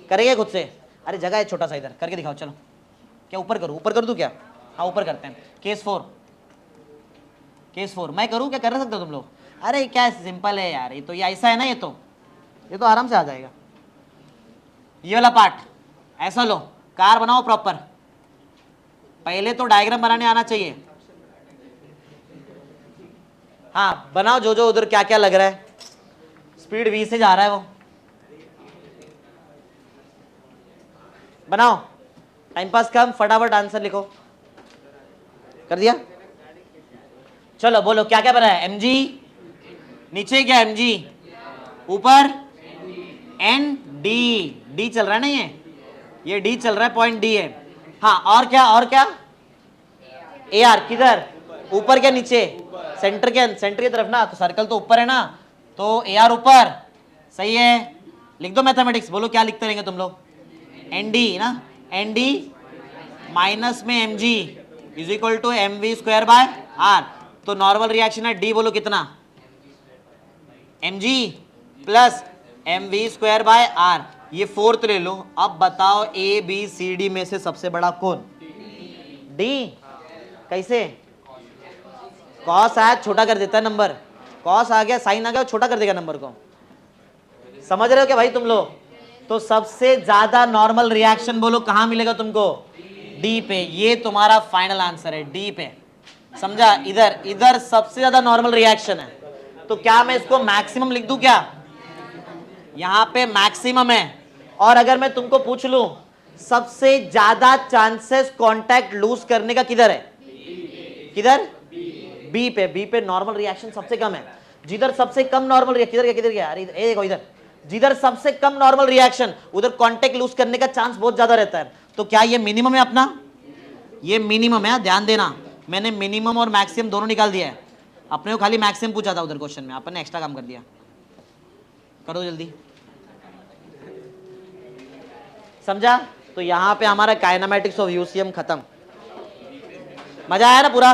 करेंगे खुद से, अरे जगह है छोटा सा इधर, करके दिखाओ। चलो क्या ऊपर करूँ, ऊपर कर दूँ क्या, हाँ ऊपर करते हैं। केस फोर मैं करूँ क्या, कर सकते हो तुम लोग, अरे क्या सिंपल है यार, ये तो ये ऐसा है ना, ये तो आराम से आ जाएगा। ये वाला पार्ट ऐसा लो, कार बनाओ प्रॉपर, पहले तो डायग्राम बनाने आना चाहिए, हाँ बनाओ, जो जो उधर क्या क्या लग रहा है, स्पीड 20 से जा रहा है वो, बनाओ, टाइम पास कम, फटाफट आंसर लिखो। कर दिया, चलो बोलो क्या क्या बना है, एम जी नीचे क्या, एम जी ऊपर एन डी, डी चल रहा है ना, ये डी चल रहा है, पॉइंट डी है, हाँ और क्या ए आर किधर, ऊपर क्या नीचे, सेंटर की तरफ ना, तो सर्कल तो ऊपर है ना, तो ए आर ऊपर, सही है। लिख दो मैथमेटिक्स, बोलो क्या लिखते रहेंगे तुम लोग, एन डी ना, एन डी माइनस में M G is equal to M V square by R, तो नॉर्मल रिएक्शन है डी, बोलो कितना, M G plus M V square by R, ये फोर्थ ले लो। अब बताओ ए बी सी डी में से सबसे बड़ा कौन, डी, कैसे, कॉस आया छोटा कर देता है नंबर, कॉस आ गया साइन आ गया छोटा कर देगा नंबर को, समझ रहे हो क्या भाई तुम लोग, तो सबसे ज्यादा नॉर्मल रिएक्शन बोलो कहां मिलेगा तुमको, डी पे, ये तुम्हारा फाइनल आंसर है, डी पे, समझा, इधर सबसे ज्यादा नॉर्मल रिएक्शन है, तो क्या मैं इसको मैक्सिमम लिख दूं क्या, यहां पे मैक्सिमम है, और अगर मैं तुमको पूछ लूं सबसे ज्यादा चांसेस कांटेक्ट लूज करने का किधर है, किधर, बी पे नॉर्मल रिएक्शन सबसे कम है, जिधर सबसे कम नॉर्मल रिएक्शन, किधर गया, अरे ये देखो इधर, जिधर सबसे कम नॉर्मल रिएक्शन उधर कांटेक्ट लूज करने का चांस बहुत ज्यादा रहता है, तो क्या ये मिनिमम है अपना, ये मिनिमम है, ध्यान देना, मैंने मिनिमम और मैक्सिमम दोनों निकाल दिया है, अपने को खाली मैक्सिमम पूछा था उधर क्वेश्चन में, अपन ने एक्स्ट्रा काम कर दिया, करो जल्दी, समझा। तो यहां पे हमारा काइनेमैटिक्स ऑफ यूसीएम खत्म, मजा आया ना पूरा।